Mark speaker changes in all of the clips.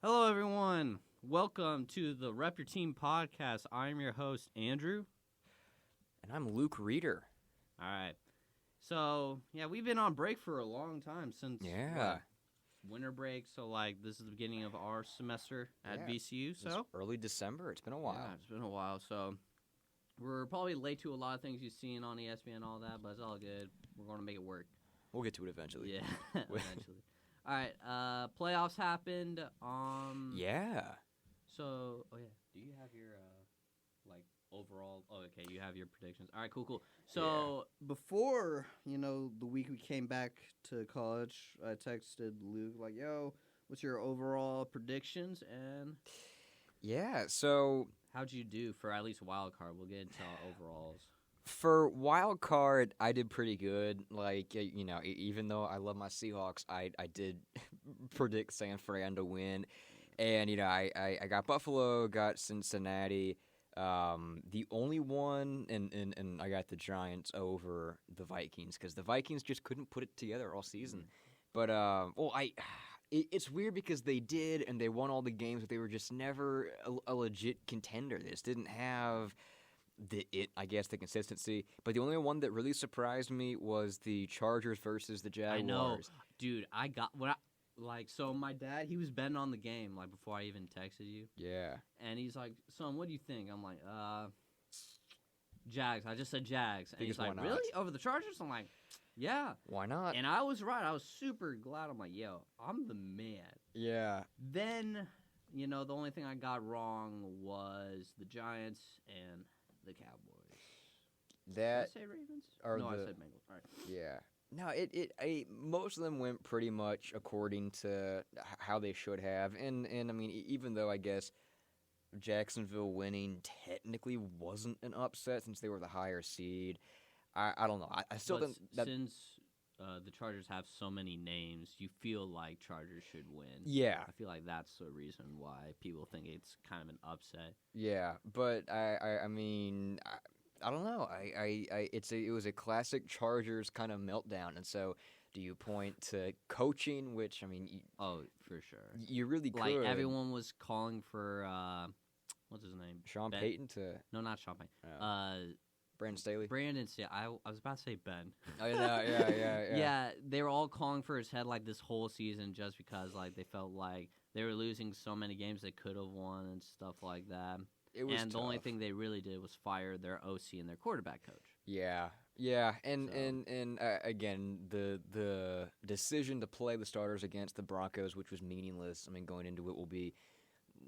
Speaker 1: Hello, everyone. Welcome to the Rep Your Team podcast. I'm your host, Andrew.
Speaker 2: And I'm Luke Reeder.
Speaker 1: All right. So, we've been on break for a long time since winter break. So, this is the beginning of our semester at VCU. So,
Speaker 2: early December. It's been a while.
Speaker 1: Yeah, it's been a while. So, we're probably late to a lot of things you've seen on ESPN and all that, but it's all good. We're going to make it work.
Speaker 2: We'll get to it eventually.
Speaker 1: Yeah, eventually. All right, playoffs happened.
Speaker 2: Yeah.
Speaker 1: So, do you have your overall? Oh, okay, you have your predictions. All right, cool. So
Speaker 3: before the week we came back to college, I texted Luke like, "Yo, what's your overall predictions?" And
Speaker 2: so
Speaker 1: how'd you do for at least wild card? We'll get into overalls.
Speaker 2: For wild card, I did pretty good. Even though I love my Seahawks, I did predict San Fran to win. And, I got Buffalo, got Cincinnati. The only one, and I got the Giants over the Vikings because the Vikings just couldn't put it together all season. But, it's weird because they did, and they won all the games, but they were just never a legit contender. They just didn't have the consistency. But the only one that really surprised me was the Chargers versus the Jaguars.
Speaker 1: I know. Dude, so my dad, he was betting on the game, before I even texted you.
Speaker 2: Yeah.
Speaker 1: And he's like, son, what do you think? I'm like, Jags. I just said Jags. And he's like, really? Over the Chargers? I'm like, yeah.
Speaker 2: Why not?
Speaker 1: And I was right. I was super glad. I'm like, yo, I'm the man.
Speaker 2: Yeah.
Speaker 1: Then, the only thing I got wrong was the Giants and the Cowboys. Did I say Ravens? I said Bengals. All right.
Speaker 2: Yeah. No, most of them went pretty much according to how they should have, and I mean, even though I guess Jacksonville winning technically wasn't an upset since they were the higher seed, I don't know. I still think that
Speaker 1: since the Chargers have so many names, you feel like Chargers should win.
Speaker 2: Yeah,
Speaker 1: I feel like that's the reason why people think it's kind of an upset.
Speaker 2: Yeah, but I mean. I don't know. It was a classic Chargers kind of meltdown, and so do you point to coaching, which I mean,
Speaker 1: for sure,
Speaker 2: you really could.
Speaker 1: Everyone was calling for what's his name?
Speaker 2: Sean Payton to
Speaker 1: not Sean Payton.
Speaker 2: Brandon Staley.
Speaker 1: Brandon Staley. I was about to say Ben.
Speaker 2: Oh yeah.
Speaker 1: Yeah, they were all calling for his head this whole season just because they felt like they were losing so many games they could have won and stuff like that.
Speaker 2: The
Speaker 1: only thing they really did was fire their OC and their quarterback coach.
Speaker 2: Yeah, and again, the decision to play the starters against the Broncos, which was meaningless. I mean, going into it will be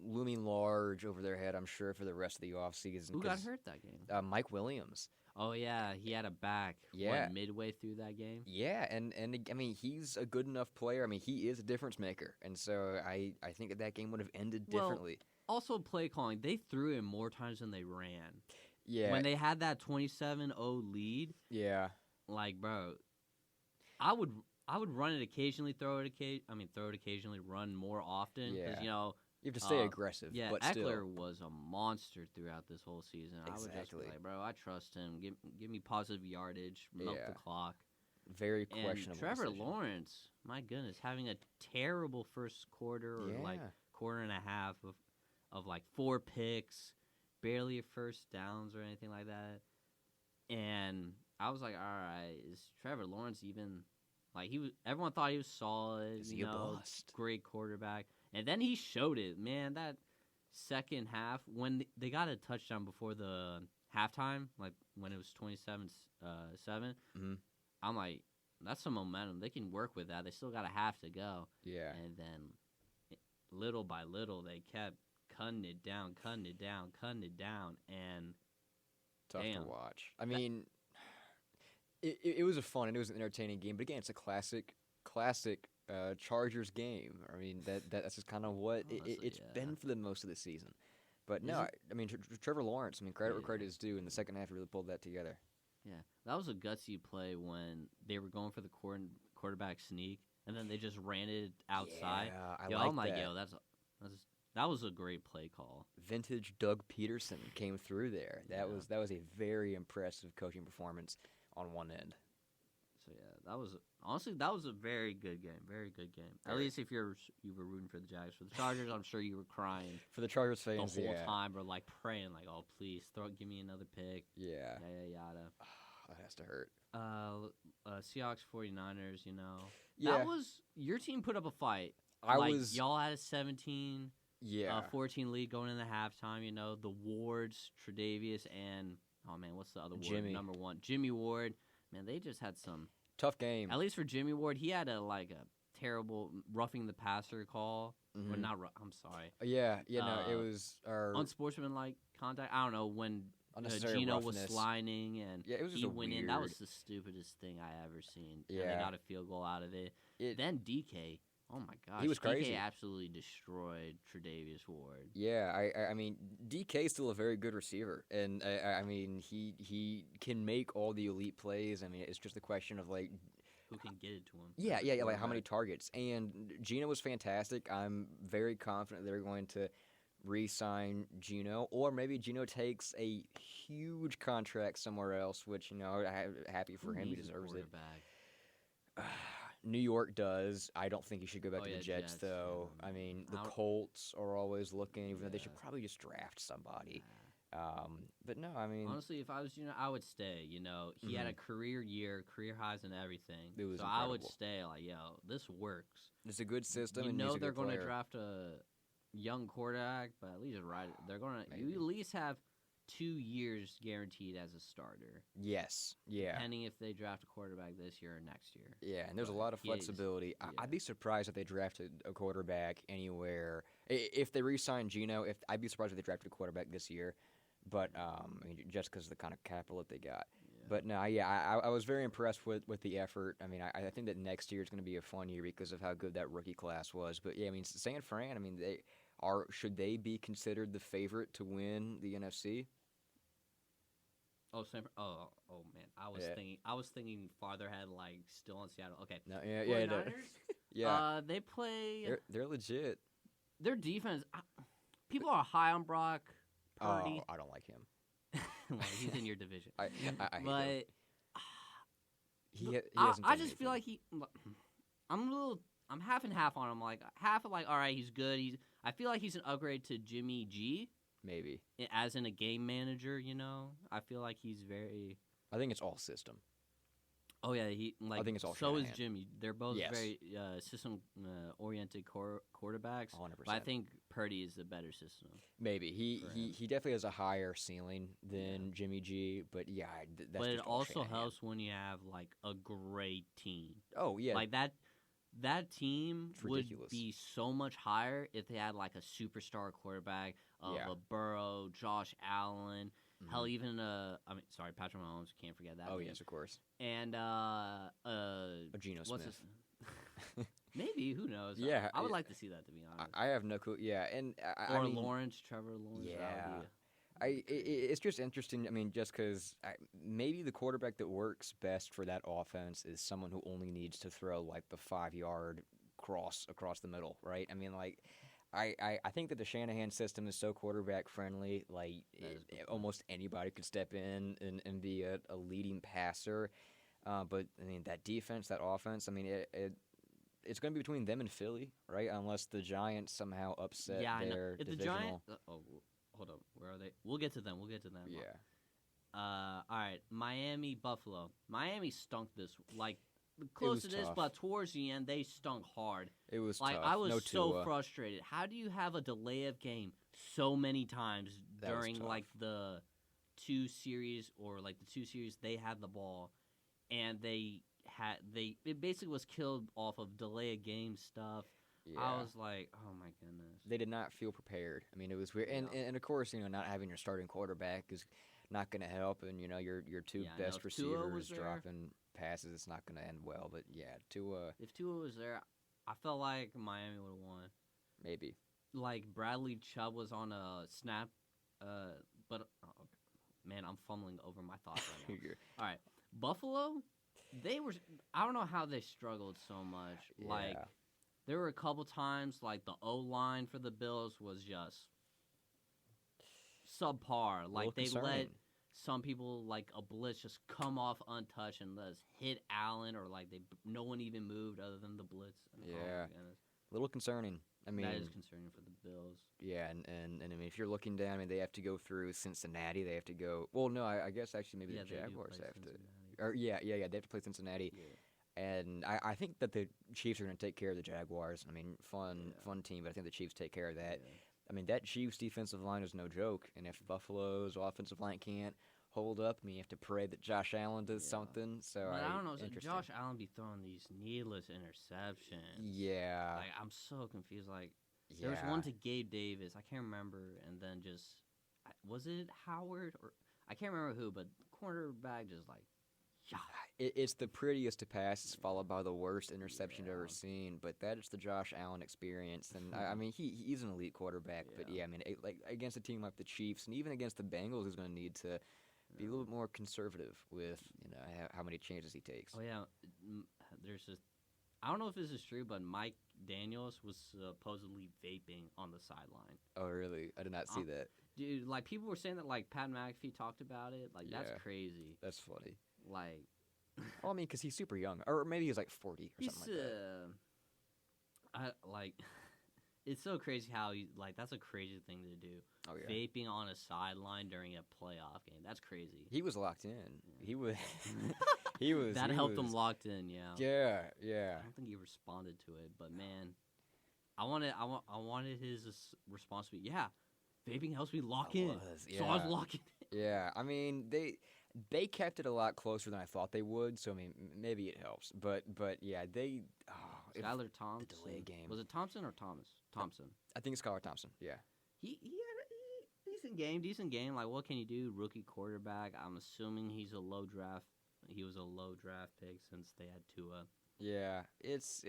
Speaker 2: looming large over their head, I'm sure, for the rest of the offseason.
Speaker 1: Who got hurt that game?
Speaker 2: Mike Williams.
Speaker 1: Oh yeah, he had a back. Midway through that game.
Speaker 2: Yeah, and I mean, he's a good enough player. I mean, he is a difference maker, and so I think that game would have ended differently.
Speaker 1: Also, play calling. They threw him more times than they ran.
Speaker 2: Yeah.
Speaker 1: When they had that 27-0 lead.
Speaker 2: Yeah.
Speaker 1: Bro, I would run it occasionally, throw it occasionally, run more often.
Speaker 2: Yeah.
Speaker 1: Because,
Speaker 2: you have to stay aggressive.
Speaker 1: Yeah,
Speaker 2: but
Speaker 1: Eckler
Speaker 2: still.
Speaker 1: was a monster throughout this whole season.
Speaker 2: Exactly.
Speaker 1: I would just be like, bro, I trust him. Give me positive yardage, milk the clock.
Speaker 2: Very questionable.
Speaker 1: And Trevor
Speaker 2: decision.
Speaker 1: Lawrence, my goodness, having a terrible first quarter or quarter and a half of 4 picks, barely a first downs or anything like that. And I was like, all right, is Trevor Lawrence even everyone thought he was solid,
Speaker 2: is he a bust?
Speaker 1: Great quarterback. And then he showed it, man, that second half when they got a touchdown before the halftime, when it was 27-7.
Speaker 2: Mm-hmm.
Speaker 1: I'm like, that's some momentum. They can work with that. They still got a half to go.
Speaker 2: Yeah.
Speaker 1: And then little by little they kept cutting it down, and
Speaker 2: tough to watch. I mean, it was a fun and it was an entertaining game, but again, it's a classic Chargers game. I mean, that's just kind of what it's been for the most of the season. But no, I mean, Trevor Lawrence. I mean, credit where credit is due. In the second half, he really pulled that together.
Speaker 1: Yeah, that was a gutsy play when they were going for the quarterback sneak, and then they just ran it outside.
Speaker 2: Yeah, I'm
Speaker 1: like,
Speaker 2: that.
Speaker 1: yo, that was a great play call.
Speaker 2: Vintage Doug Peterson came through there. That was a very impressive coaching performance on one end.
Speaker 1: So yeah, that was Honestly, that was a very good game. Very good game. At least if you were rooting for the Jags. For the Chargers, I'm sure you were crying
Speaker 2: For the Chargers fans,
Speaker 1: the whole time, or like praying, like, "Oh, please, give me another pick."
Speaker 2: Yeah.
Speaker 1: Yada.
Speaker 2: That has to hurt.
Speaker 1: Seahawks 49ers.
Speaker 2: Yeah.
Speaker 1: That was your team put up a fight. Y'all had a 17. 14 lead going into halftime. The Wards, Tre'Davious, and what's the other Ward? Number 1, Jimmy Ward. Man, they just had some
Speaker 2: tough game.
Speaker 1: At least for Jimmy Ward, he had a terrible roughing the passer call.
Speaker 2: Mm-hmm.
Speaker 1: Or not. I'm sorry.
Speaker 2: No, it was
Speaker 1: unsportsmanlike contact. I don't know when Gino was sliding and
Speaker 2: it was just
Speaker 1: he went
Speaker 2: weird.
Speaker 1: in. That was the stupidest thing I ever seen.
Speaker 2: Yeah,
Speaker 1: and they got a field goal out of it. Then DK. Oh my gosh,
Speaker 2: he was crazy.
Speaker 1: DK absolutely destroyed Tre'Davious Ward.
Speaker 2: Yeah, I mean, DK is still a very good receiver, and I mean, he can make all the elite plays. I mean, it's just a question of
Speaker 1: who can get it to him.
Speaker 2: Yeah, like how many targets. And Gino was fantastic. I'm very confident they're going to re-sign Gino, or maybe Gino takes a huge contract somewhere else, which I'm happy for him. He deserves it. New York does. I don't think he should go back to the Jets, though. Yeah. I mean, the Colts are always looking, even though they should probably just draft somebody. But no, I mean...
Speaker 1: Honestly, if I was I would stay, He had a career year, career highs and everything.
Speaker 2: It was
Speaker 1: so
Speaker 2: incredible.
Speaker 1: I would stay, this works.
Speaker 2: It's a good system,
Speaker 1: and
Speaker 2: he's a
Speaker 1: they're
Speaker 2: good player.
Speaker 1: To draft a young quarterback, but at least they're going to... You at least have 2 years guaranteed as a starter.
Speaker 2: Yes, yeah.
Speaker 1: Depending if they draft a quarterback this year or next year.
Speaker 2: Yeah, and there's a lot of flexibility. I'd be surprised if they drafted a quarterback anywhere. If they re-signed Gino, I'd be surprised if they drafted a quarterback this year. But just because of the kind of capital that they got. Yeah. But no, I was very impressed with the effort. I mean, I think that next year is going to be a fun year because of how good that rookie class was. But yeah, I mean, San Fran. I mean, should they be considered the favorite to win the NFC?
Speaker 1: Oh, man! I was thinking farther ahead, still on Seattle. Okay,
Speaker 2: no, yeah. Yeah,
Speaker 1: they play.
Speaker 2: They're legit.
Speaker 1: Their defense. People are high on Brock Purdy.
Speaker 2: Oh, I don't like him.
Speaker 1: Well, he's in your division.
Speaker 2: I hate him.
Speaker 1: I just feel like I'm half and half on him. Half all right, he's good. I feel like he's an upgrade to Jimmy G.
Speaker 2: Maybe.
Speaker 1: As in a game manager, I feel like he's very...
Speaker 2: I think it's all system.
Speaker 1: Oh, yeah.
Speaker 2: I think it's all
Speaker 1: So
Speaker 2: Shanahan.
Speaker 1: is Jimmy. They're both very system-oriented quarterbacks.
Speaker 2: 100%.
Speaker 1: But I think Purdy is the better system.
Speaker 2: Maybe. He definitely has a higher ceiling than Jimmy G, but yeah, that's
Speaker 1: But
Speaker 2: just
Speaker 1: it
Speaker 2: all
Speaker 1: also
Speaker 2: Shanahan.
Speaker 1: helps when you have, a great team.
Speaker 2: Oh, yeah.
Speaker 1: That team would
Speaker 2: ridiculous.
Speaker 1: be so much higher if they had, a superstar quarterback of a Burrow, Josh Allen, hell, even Patrick Mahomes. Can't forget that.
Speaker 2: Oh,
Speaker 1: name.
Speaker 2: yes, of course.
Speaker 1: And
Speaker 2: a Geno Smith.
Speaker 1: Maybe, who knows?
Speaker 2: Yeah,
Speaker 1: I would like to see that, to be honest.
Speaker 2: I have no clue. Yeah, and
Speaker 1: Trevor Lawrence.
Speaker 2: Yeah. It's just interesting. I mean, just because maybe the quarterback that works best for that offense is someone who only needs to throw the 5-yard cross across the middle, right? I mean, I think that the Shanahan system is so quarterback friendly. Almost anybody could step in and be a leading passer. But I mean, that defense, that offense. I mean, it's going to be between them and Philly, right? Unless the Giants somehow upset their
Speaker 1: if
Speaker 2: divisional.
Speaker 1: The Giants, hold up, where are they? We'll get to them.
Speaker 2: Yeah.
Speaker 1: All right, Miami, Buffalo. Miami stunk this close to this,
Speaker 2: tough.
Speaker 1: but towards the end they stunk hard.
Speaker 2: It was tough.
Speaker 1: I was
Speaker 2: no
Speaker 1: so
Speaker 2: Tua.
Speaker 1: frustrated. How do you have a delay of game so many times during the 2 series or the 2 series they had the ball, and it basically was killed off of delay of game stuff.
Speaker 2: Yeah.
Speaker 1: I was like, oh my goodness.
Speaker 2: They did not feel prepared. I mean, it was weird, and of course, not having your starting quarterback is not going to help, and your 2 best receivers dropping passes, it's not going to end well. But yeah, Tua.
Speaker 1: If Tua was there, I felt like Miami would have won.
Speaker 2: Maybe.
Speaker 1: Bradley Chubb was on a snap, but man, I'm fumbling over my thoughts right now. All right, Buffalo, I don't know how they struggled so much.
Speaker 2: Yeah.
Speaker 1: There were a couple times the O-line for the Bills was just subpar. They let some people like a blitz just come off untouched and just hit Allen, or like no one even moved other than the blitz.
Speaker 2: Yeah,
Speaker 1: a
Speaker 2: little concerning. I mean,
Speaker 1: that is concerning for the Bills.
Speaker 2: Yeah, and I mean, if you're looking down, I mean, they have to go through Cincinnati. They have to go. Well, no, I guess actually maybe the Jaguars have to. Or yeah, they have to play Cincinnati.
Speaker 1: Yeah.
Speaker 2: And I think that the Chiefs are going to take care of the Jaguars. I mean, fun team, but I think the Chiefs take care of that.
Speaker 1: Yeah.
Speaker 2: I mean, that Chiefs defensive line is no joke, and if Buffalo's offensive line can't hold up, I mean, you have to pray that Josh Allen does something. So
Speaker 1: but I don't know. Josh Allen be throwing these needless interceptions.
Speaker 2: Yeah.
Speaker 1: Like, I'm so confused. Like, there was one to Gabe Davis. I can't remember. And then just, was it Howard? Or I can't remember who, but quarterback just like,
Speaker 2: It's the prettiest to passes followed by the worst interception I've ever seen, but that is the Josh Allen experience. And I mean, he's an elite quarterback, but I mean, like against a team like the Chiefs and even against the Bengals, he's going to need to be a little bit more conservative with how many chances he takes.
Speaker 1: Oh yeah, there's just, I don't know if this is true, but Mike Daniels was supposedly vaping on the sideline.
Speaker 2: Oh really? I did not see that.
Speaker 1: Dude, like people were saying that like Pat McAfee talked about it. Like that's crazy.
Speaker 2: That's funny.
Speaker 1: Like,
Speaker 2: well, I mean, because he's super young, or maybe he's like 40 or something like that.
Speaker 1: It's so crazy how that's a crazy thing to do.
Speaker 2: Oh yeah,
Speaker 1: vaping on a sideline during a playoff game. That's crazy.
Speaker 2: He was locked in.
Speaker 1: Yeah.
Speaker 2: He was. He was.
Speaker 1: That helped him locked in. Yeah.
Speaker 2: Yeah.
Speaker 1: I don't think he responded to it, but man, I wanted his response to be, vaping helps me lock in. So I was locking in.
Speaker 2: Yeah, I mean they kept it a lot closer than I thought they would. So I mean maybe it helps, but yeah they.
Speaker 1: Skylar Thompson.
Speaker 2: The delay game.
Speaker 1: Was it Thompson or Thomas? Thompson.
Speaker 2: I think it's Skylar Thompson. Yeah.
Speaker 1: He had a decent game. Like, what can you do? Rookie quarterback. I'm assuming he was a low draft pick since they had Tua.
Speaker 2: Yeah, it's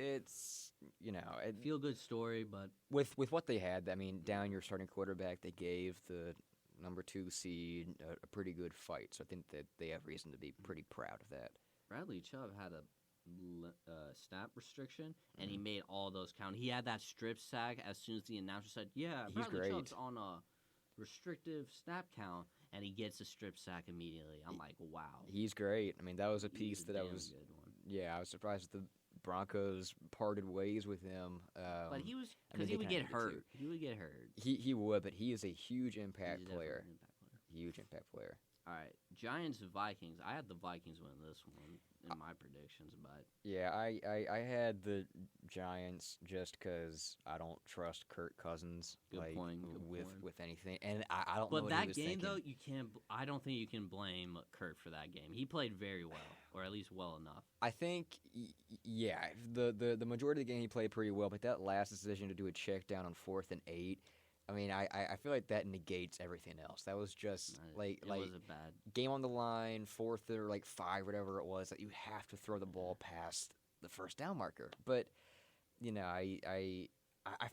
Speaker 1: feel good story, but
Speaker 2: with what they had, I mean, down your starting quarterback, they gave the number 2 seed a pretty good fight. So I think that they have reason to be pretty proud of that.
Speaker 1: Bradley Chubb had a snap restriction, and he made all those count. He had that strip sack as soon as the announcer said, Bradley Chubb's on a restrictive snap count, and he gets a strip sack immediately. I'm like, wow.
Speaker 2: He's great. I mean, that was a piece that I was
Speaker 1: good one.
Speaker 2: Yeah, I was surprised that the Broncos parted ways with him.
Speaker 1: But he was, because he would get hurt. He would get hurt.
Speaker 2: He would, but he is a huge impact player. Huge impact player.
Speaker 1: All right, Giants-Vikings. I had the Vikings win this one in my predictions, but
Speaker 2: yeah, I had the Giants just because I don't trust Kirk Cousins
Speaker 1: Good point.
Speaker 2: with anything, and I don't.
Speaker 1: But
Speaker 2: know
Speaker 1: that
Speaker 2: what he was
Speaker 1: game
Speaker 2: thinking.
Speaker 1: though, you can't. I don't think you can blame Kirk for that game. He played very well, or at least well enough.
Speaker 2: I think, the majority of the game he played pretty well, but that last decision to do a check down on 4th and 8. I mean, I feel like that negates everything else. That was just
Speaker 1: it was a bad
Speaker 2: game on the line, 4th or 5, whatever it was, that you have to throw the ball past the first down marker. But I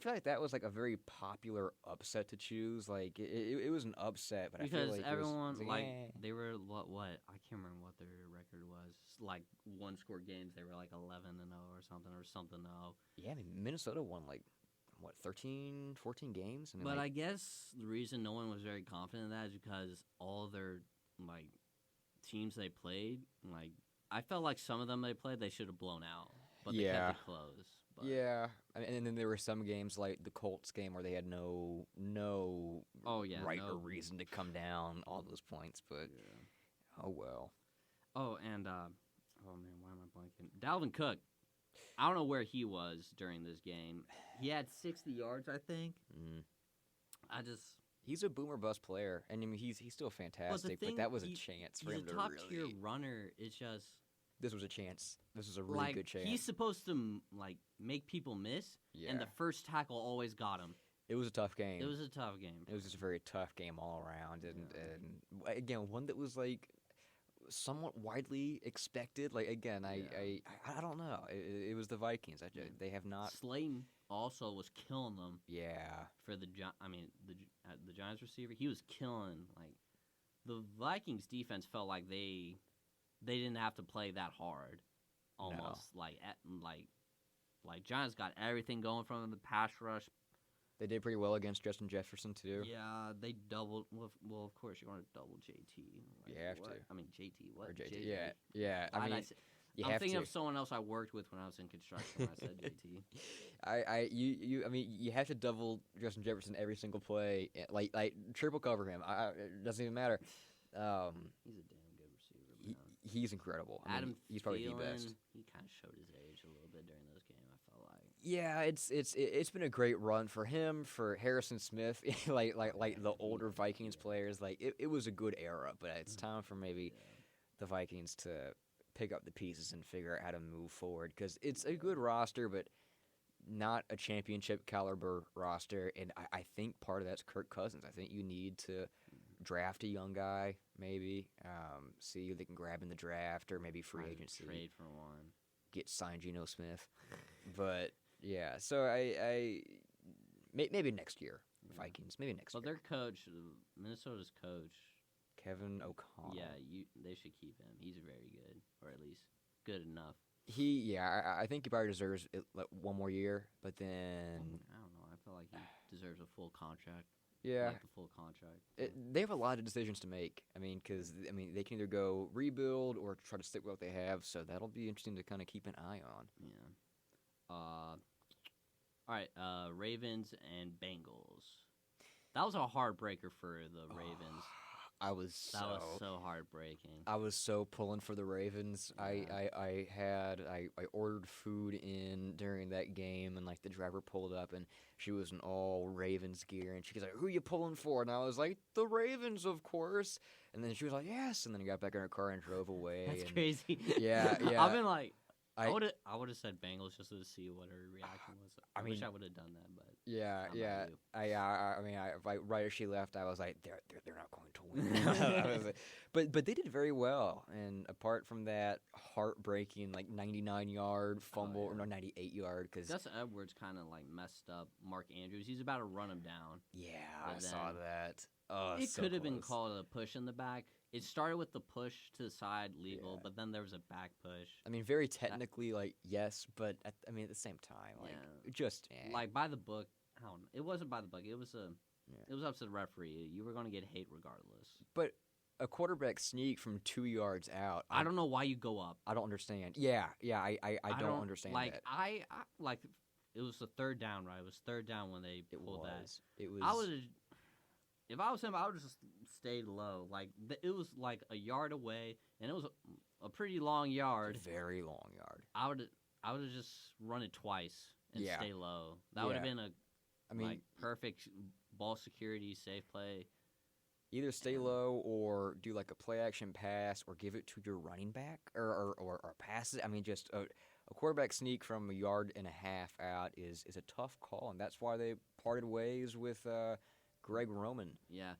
Speaker 2: feel like that was like a very popular upset to choose. Like it was an upset, but
Speaker 1: because
Speaker 2: I feel like
Speaker 1: everyone
Speaker 2: it was
Speaker 1: they were what I can't remember what their record was. Like 1-score games, they were like 11-0 or something.
Speaker 2: Yeah, I mean Minnesota won 13, 14 games? I mean,
Speaker 1: but I guess the reason no one was very confident in that is because all of their, teams they played, I felt like some of them they played, they should have blown out. But they kept it close. But.
Speaker 2: Yeah. And then there were some games like the Colts game where they had no or reason to come down all those points. But, oh, well.
Speaker 1: Oh, and, why am I blanking? Dalvin Cook. I don't know where he was during this game. He had 60 yards, I think.
Speaker 2: He's a boomer bust player, and I mean he's still fantastic. But that was a chance for him to really.
Speaker 1: He's a top tier runner. It's just
Speaker 2: this was a chance. This was a really good chance.
Speaker 1: He's supposed to make people miss, and the first tackle always got him.
Speaker 2: It was a tough game.
Speaker 1: It was a tough game.
Speaker 2: It was just a very tough game all around, and again one that was somewhat widely expected. I don't know. It was the Vikings. They have not.
Speaker 1: Slayton also was killing them.
Speaker 2: Yeah.
Speaker 1: For the Giants receiver, he was killing. The Vikings defense felt like they didn't have to play that hard. Almost
Speaker 2: no.
Speaker 1: Giants got everything going from the pass rush.
Speaker 2: They did pretty well against Justin Jefferson too.
Speaker 1: Yeah, they doubled. Well, of course, you're going to double JT.
Speaker 2: You have to.
Speaker 1: I mean, JT. What?
Speaker 2: Or JT.
Speaker 1: JT.
Speaker 2: Yeah. I mean,
Speaker 1: I'm thinking of someone else I worked with when I was in construction when I said JT.
Speaker 2: I mean, you have to double Justin Jefferson every single play. Like triple cover him. It doesn't even matter.
Speaker 1: He's a damn good receiver. Man.
Speaker 2: He's incredible. He's probably the best.
Speaker 1: He kind of showed his age a little bit during those games. I felt like.
Speaker 2: Yeah, it's been a great run for him, for Harrison Smith, like the older Vikings players. Like it was a good era, but it's time for maybe the Vikings to pick up the pieces and figure out how to move forward, because it's a good roster, but not a championship caliber roster. And I think part of that's Kirk Cousins. I think you need to draft a young guy, maybe see if they can grab in the draft or maybe free agency.
Speaker 1: Trade for one.
Speaker 2: Get signed Geno Smith, but yeah. So I maybe next year, Vikings. Maybe next year.
Speaker 1: Well, their coach, Minnesota's coach,
Speaker 2: Kevin O'Connell.
Speaker 1: Yeah, they should keep him. He's very good, or at least good enough.
Speaker 2: I think he probably deserves one more year, but then
Speaker 1: I don't know. I feel like he deserves a full contract.
Speaker 2: Yeah,
Speaker 1: like the full contract.
Speaker 2: They have a lot of decisions to make. Because they can either go rebuild or try to stick with what they have. So that'll be interesting to kind of keep an eye on.
Speaker 1: Yeah. All right. Ravens and Bengals. That was a heartbreaker for the Ravens.
Speaker 2: That was
Speaker 1: so heartbreaking.
Speaker 2: I was so pulling for the Ravens.
Speaker 1: Yeah.
Speaker 2: I ordered food in during that game, and like the driver pulled up, and she was in all Ravens gear, and she was like, "Who you pulling for?" And I was like, "The Ravens, of course." And then she was like, "Yes." And then I got back in her car and drove away.
Speaker 1: That's crazy.
Speaker 2: Yeah.
Speaker 1: I've been like, I would have said Bengals just to see what her reaction was. I wish I would have done that, but
Speaker 2: yeah. Right as she left, I was like, they're not going to win. But they did very well, and apart from that heartbreaking 99-yard fumble, or no, 98-yard, because
Speaker 1: Gus Edwards kind of messed up Mark Andrews. He's about to run him down.
Speaker 2: Yeah, I saw that. Oh,
Speaker 1: it
Speaker 2: so
Speaker 1: could have
Speaker 2: close.
Speaker 1: been called a push in the back. It started with the push to the side, legal, but then there was a back push.
Speaker 2: Very technically, yes, but at the same time,
Speaker 1: by the book. I don't know. It wasn't by the book. It was it was up to the referee. You were going to get hate regardless.
Speaker 2: But a quarterback sneak from 2 yards out.
Speaker 1: I don't know why you go up.
Speaker 2: I don't understand. Yeah. I don't understand that.
Speaker 1: I it was the third down, right? It was third down when they pulled that.
Speaker 2: It was.
Speaker 1: If I was him, I would just stayed low. It was a yard away, and it was a pretty long yard.
Speaker 2: Very long yard.
Speaker 1: I would have just run it twice and stay low. That would have been perfect ball security, safe play.
Speaker 2: Either stay low or do a play action pass or give it to your running back or pass it. Just a quarterback sneak from a yard and a half out is a tough call, and that's why they parted ways with Greg Roman.
Speaker 1: Yeah.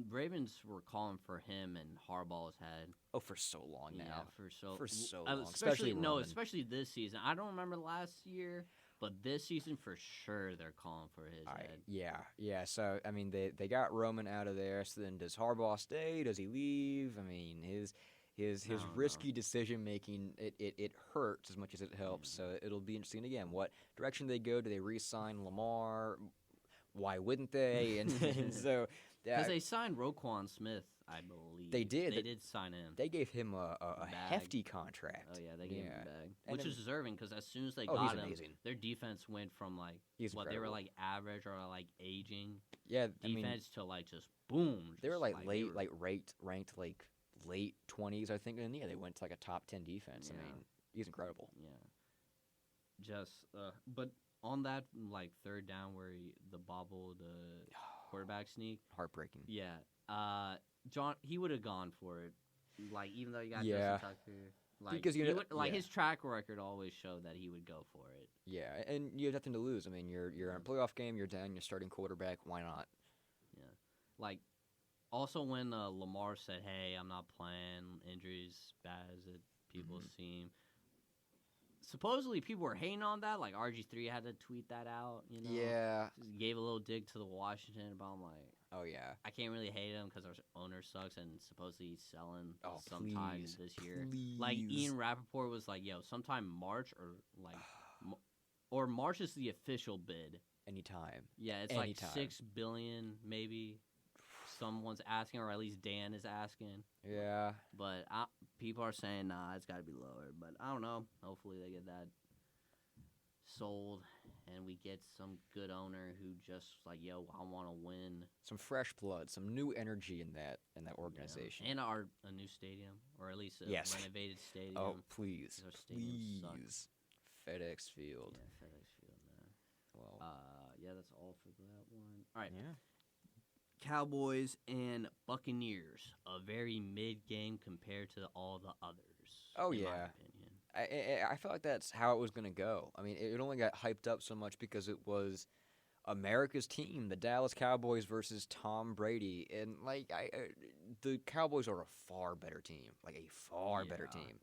Speaker 1: Ravens were calling for him, and Harbaugh's had.
Speaker 2: Oh, for so long now.
Speaker 1: Yeah,
Speaker 2: for so long.
Speaker 1: Especially this season. I don't remember last year, but this season for sure they're calling for his head.
Speaker 2: Yeah. So they got Roman out of there. So then, does Harbaugh stay? Does he leave? His risky decision making it hurts as much as it helps. So it'll be interesting again. What direction they go? Do they re-sign Lamar? Why wouldn't they? And so.
Speaker 1: Because they signed Roquan Smith, I believe.
Speaker 2: They did.
Speaker 1: They did sign him.
Speaker 2: They gave him a hefty contract.
Speaker 1: Oh, yeah, they gave him a bag. Which is deserving, because as soon as they got him,
Speaker 2: amazing.
Speaker 1: Their defense went from, they were, average or, aging defense to, just boom.
Speaker 2: They were, ranked late 20s, I think. And, they went to, a top 10 defense.
Speaker 1: Yeah.
Speaker 2: He's incredible.
Speaker 1: Yeah. But on that, third down where the bobble, the quarterback sneak.
Speaker 2: Heartbreaking.
Speaker 1: Yeah. John, he would have gone for it. Even though you got Justin Tucker.
Speaker 2: Because
Speaker 1: his track record always showed that he would go for it.
Speaker 2: Yeah, and you have nothing to lose. You're in a playoff game, you're down, you're starting quarterback, why not?
Speaker 1: Yeah. Also when Lamar said, "Hey, I'm not playing, injuries bad as people seem." Supposedly, people were hating on that. RG3 had to tweet that out.
Speaker 2: Yeah.
Speaker 1: Just gave a little dig to the Washington, but I'm like,
Speaker 2: oh yeah,
Speaker 1: I can't really hate him because our owner sucks, and supposedly he's selling sometime this year.
Speaker 2: Please.
Speaker 1: Ian Rappaport was like, "Yo, sometime March or March is the official bid
Speaker 2: anytime.
Speaker 1: Yeah, it's
Speaker 2: Anytime.
Speaker 1: like $6 billion maybe. Someone's asking, or at least Dan is asking.
Speaker 2: Yeah.
Speaker 1: But people are saying, nah, it's got to be lower. But I don't know. Hopefully they get that sold, and we get some good owner who just like, yo, I want to win.
Speaker 2: Some fresh blood, some new energy in that organization.
Speaker 1: Yeah. And a new stadium, or at least a renovated stadium.
Speaker 2: Oh, please.
Speaker 1: Our stadium
Speaker 2: Please. FedEx Field.
Speaker 1: Yeah, FedEx Field, man.
Speaker 2: Well.
Speaker 1: Yeah, that's all for that one. All right.
Speaker 2: Yeah.
Speaker 1: Cowboys and Buccaneers, a very mid-game compared to all the others.
Speaker 2: Oh,
Speaker 1: in
Speaker 2: yeah.
Speaker 1: my opinion.
Speaker 2: I felt like that's how it was going to go. I mean, it only got hyped up so much because it was America's team, the Dallas Cowboys versus Tom Brady. And, like, the Cowboys are a far better team, like a far better team.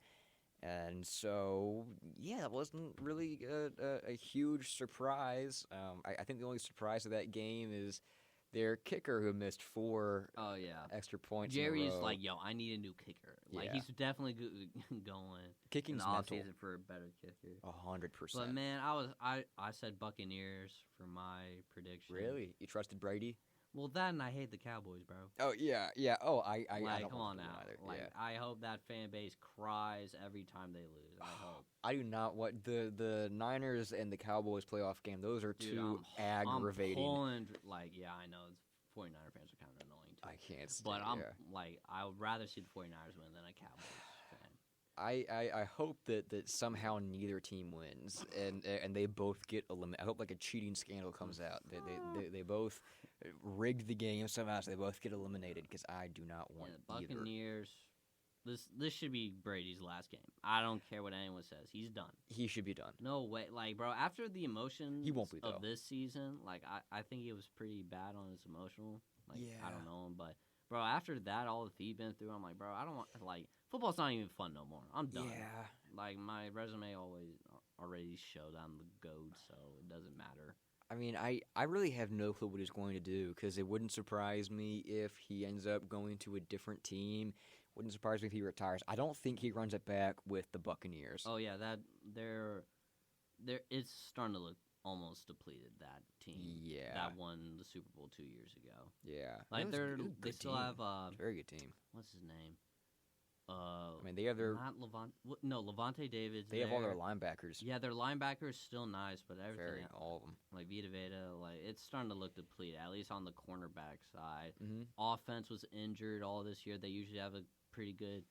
Speaker 2: And so, yeah, it wasn't really a huge surprise. I think the only surprise of that game is their kicker who missed 4 extra points.
Speaker 1: Jerry's
Speaker 2: in a row.
Speaker 1: like, yo, I need a new kicker. Like, he's definitely going
Speaker 2: Kicking's
Speaker 1: in the
Speaker 2: mental.
Speaker 1: offseason for a better kicker.
Speaker 2: 100%.
Speaker 1: But man, I said Buccaneers for my prediction.
Speaker 2: Really? You trusted Brady?
Speaker 1: Well, that and I hate the Cowboys, bro.
Speaker 2: Oh yeah. Oh, I
Speaker 1: like,
Speaker 2: don't
Speaker 1: come on
Speaker 2: want
Speaker 1: now.
Speaker 2: either.
Speaker 1: Like,
Speaker 2: yeah.
Speaker 1: I hope that fan base cries every time they lose. I hope.
Speaker 2: I do not want the Niners and the Cowboys playoff game. Those are too aggravating.
Speaker 1: I'm pulling, like, yeah, I know 49er fans are kind of annoying too.
Speaker 2: I can't stand
Speaker 1: But I'm like, I would rather see the 49ers win than a Cowboys fan.
Speaker 2: I hope that somehow neither team wins and they both get eliminated. I hope like a cheating scandal comes out. They both rigged the game somehow, so they both get eliminated because I do not want
Speaker 1: the Buccaneers. This should be Brady's last game. I don't care what anyone says. He's done.
Speaker 2: He should be done.
Speaker 1: No way. Like, bro, after the emotions
Speaker 2: he won't be,
Speaker 1: of this season, like, I think he was pretty bad on his emotional. Like,
Speaker 2: yeah.
Speaker 1: I don't know him, but, bro, after that, all the he's been through, I'm like, bro, I don't want, like, football's not even fun no more. I'm done.
Speaker 2: Yeah.
Speaker 1: Like, my resume already showed I'm the GOAT, so it doesn't matter.
Speaker 2: I mean, I really have no clue what he's going to do because it wouldn't surprise me if he ends up going to a different team. Wouldn't surprise me if he retires. I don't think he runs it back with the Buccaneers.
Speaker 1: Oh yeah, it's starting to look almost depleted. That team, that won the Super Bowl 2 years ago.
Speaker 2: Yeah,
Speaker 1: like they still have
Speaker 2: very good team.
Speaker 1: What's his name?
Speaker 2: I mean, they have their
Speaker 1: Levante David's.
Speaker 2: They have all their linebackers.
Speaker 1: Yeah, their linebackers still nice, but everything
Speaker 2: all of them.
Speaker 1: Like Vita Veda, like it's starting to look depleted. At least on the cornerback side, offense was injured all this year. They usually have a pretty good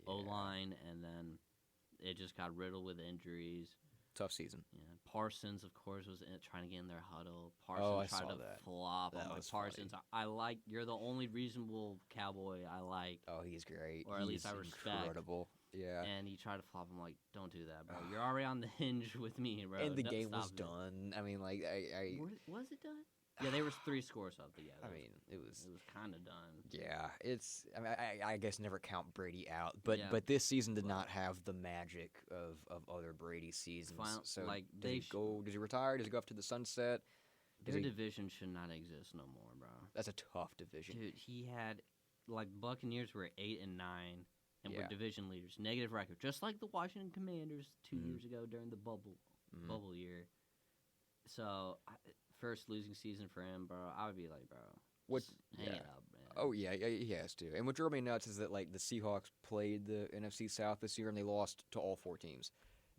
Speaker 1: O-line, and then it just got riddled with injuries.
Speaker 2: Tough season.
Speaker 1: Yeah, Parsons, of course, was trying to get in their huddle. Parsons tried to flop.
Speaker 2: That was Parsons.
Speaker 1: Funny. You're the only reasonable Cowboy I like.
Speaker 2: Oh, he's great.
Speaker 1: Or at least I respect.
Speaker 2: Incredible. Yeah.
Speaker 1: And he tried to flop. I'm like, don't do that, bro. You're already on the hinge with me, bro.
Speaker 2: And the game was done. I mean, like,
Speaker 1: Was it done? Yeah, they were 3 scores up. Yeah,
Speaker 2: I mean, it was
Speaker 1: kind of done.
Speaker 2: Yeah, it's. I mean, I guess never count Brady out, but this season did not have the magic of other Brady seasons. So
Speaker 1: like
Speaker 2: does he retire? Does he go off to the sunset?
Speaker 1: Their division should not exist no more, bro.
Speaker 2: That's a tough division,
Speaker 1: dude. He had Buccaneers were 8-9 and were division leaders, negative record, just like the Washington Commanders 2 years ago during the bubble year. So. First losing season for him, bro. I would be like, bro, hang it up, man.
Speaker 2: Oh yeah, he has to. And what drove me nuts is that like the Seahawks played the NFC South this year and they lost to all 4 teams.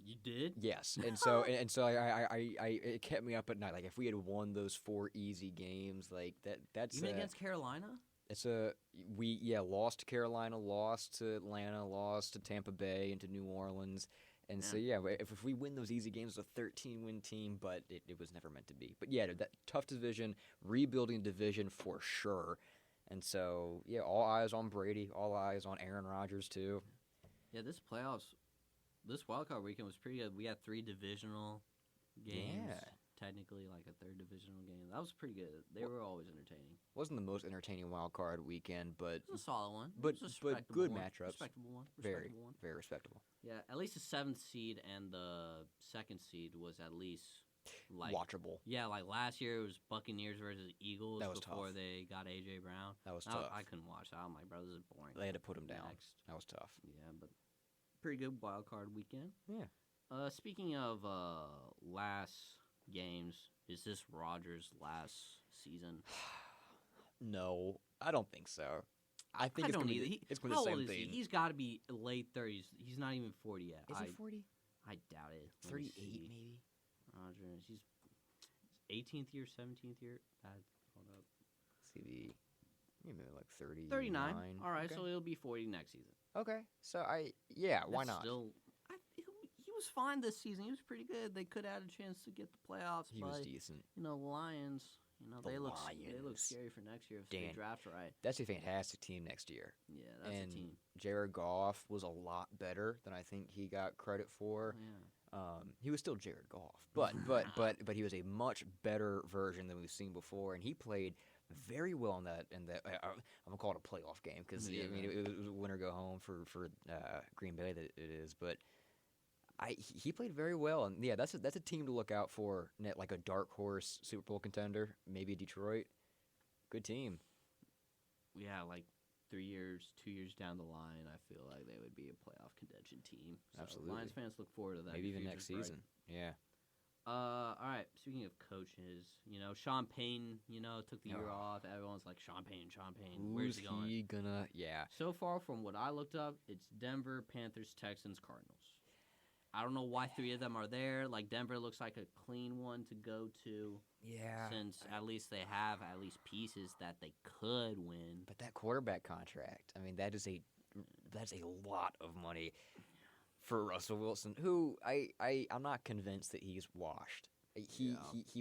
Speaker 1: You did?
Speaker 2: Yes, and so I it kept me up at night. Like if we had won those 4 easy games, like that's
Speaker 1: even against Carolina.
Speaker 2: Lost to Carolina, lost to Atlanta, lost to Tampa Bay, and to New Orleans. And so, if we win those easy games, it's a 13-win team, but it was never meant to be. But, yeah, that tough division, rebuilding division for sure. And so, all eyes on Brady, all eyes on Aaron Rodgers, too.
Speaker 1: Yeah, this wildcard weekend was pretty good. We had 3 divisional games. Yeah. Technically, like a 3rd divisional game. That was pretty good. They were always entertaining.
Speaker 2: Wasn't the most entertaining wild card weekend, but
Speaker 1: it was a solid one.
Speaker 2: But good matchups.
Speaker 1: Respectable one.
Speaker 2: Very respectable.
Speaker 1: Yeah, at least the 7th seed and the 2nd seed was at least
Speaker 2: watchable.
Speaker 1: Yeah, like last year it was Buccaneers versus Eagles before
Speaker 2: tough.
Speaker 1: They got AJ Brown.
Speaker 2: That was tough.
Speaker 1: I couldn't watch that. I'm like, bro, this is boring.
Speaker 2: They had to put him down. That was tough.
Speaker 1: Yeah, but pretty good wild card weekend.
Speaker 2: Yeah.
Speaker 1: Speaking of last games. Is this Rodgers' last season?
Speaker 2: No, I don't think so. I think it's going to be the
Speaker 1: how
Speaker 2: same
Speaker 1: old is
Speaker 2: thing.
Speaker 1: he? He's got to be late 30s. He's not even 40 yet.
Speaker 2: Is he 40?
Speaker 1: I doubt it.
Speaker 2: 38 maybe.
Speaker 1: Rodgers, he's 18th year, 17th year. Hold up.
Speaker 2: CV, maybe like 30.
Speaker 1: 39. All right,
Speaker 2: okay.
Speaker 1: so he'll be 40 next season.
Speaker 2: Okay, so why not?
Speaker 1: He was fine this season. He was pretty good. They could have had a chance to get the playoffs.
Speaker 2: He was decent.
Speaker 1: Lions. They look scary for next year if they
Speaker 2: Dan,
Speaker 1: draft right.
Speaker 2: That's a fantastic team next year.
Speaker 1: Yeah, that's a team.
Speaker 2: Jared Goff was a lot better than I think he got credit for.
Speaker 1: Yeah.
Speaker 2: He was still Jared Goff, but he was a much better version than we've seen before, and he played very well in that. I'm gonna call it a playoff game because it was win or go home for Green Bay. That it is, but he played very well, and yeah, that's a team to look out for, like a dark horse Super Bowl contender, maybe Detroit. Good team.
Speaker 1: Yeah, like 2 years down the line, I feel like they would be a playoff contention team. So
Speaker 2: Absolutely.
Speaker 1: Lions fans look forward to that.
Speaker 2: Maybe even next season. Yeah.
Speaker 1: All right. Speaking of coaches, Sean Payton, took the year off. Everyone's like, Sean Payton. Where's he going?
Speaker 2: Yeah.
Speaker 1: So far, from what I looked up, it's Denver, Panthers, Texans, Cardinals. I don't know why 3 of them are there. Like, Denver looks like a clean one to go to.
Speaker 2: Yeah.
Speaker 1: Since at least they have pieces that they could win.
Speaker 2: But that quarterback contract, I mean, that's a lot of money for Russell Wilson, who I'm not convinced that he's washed. He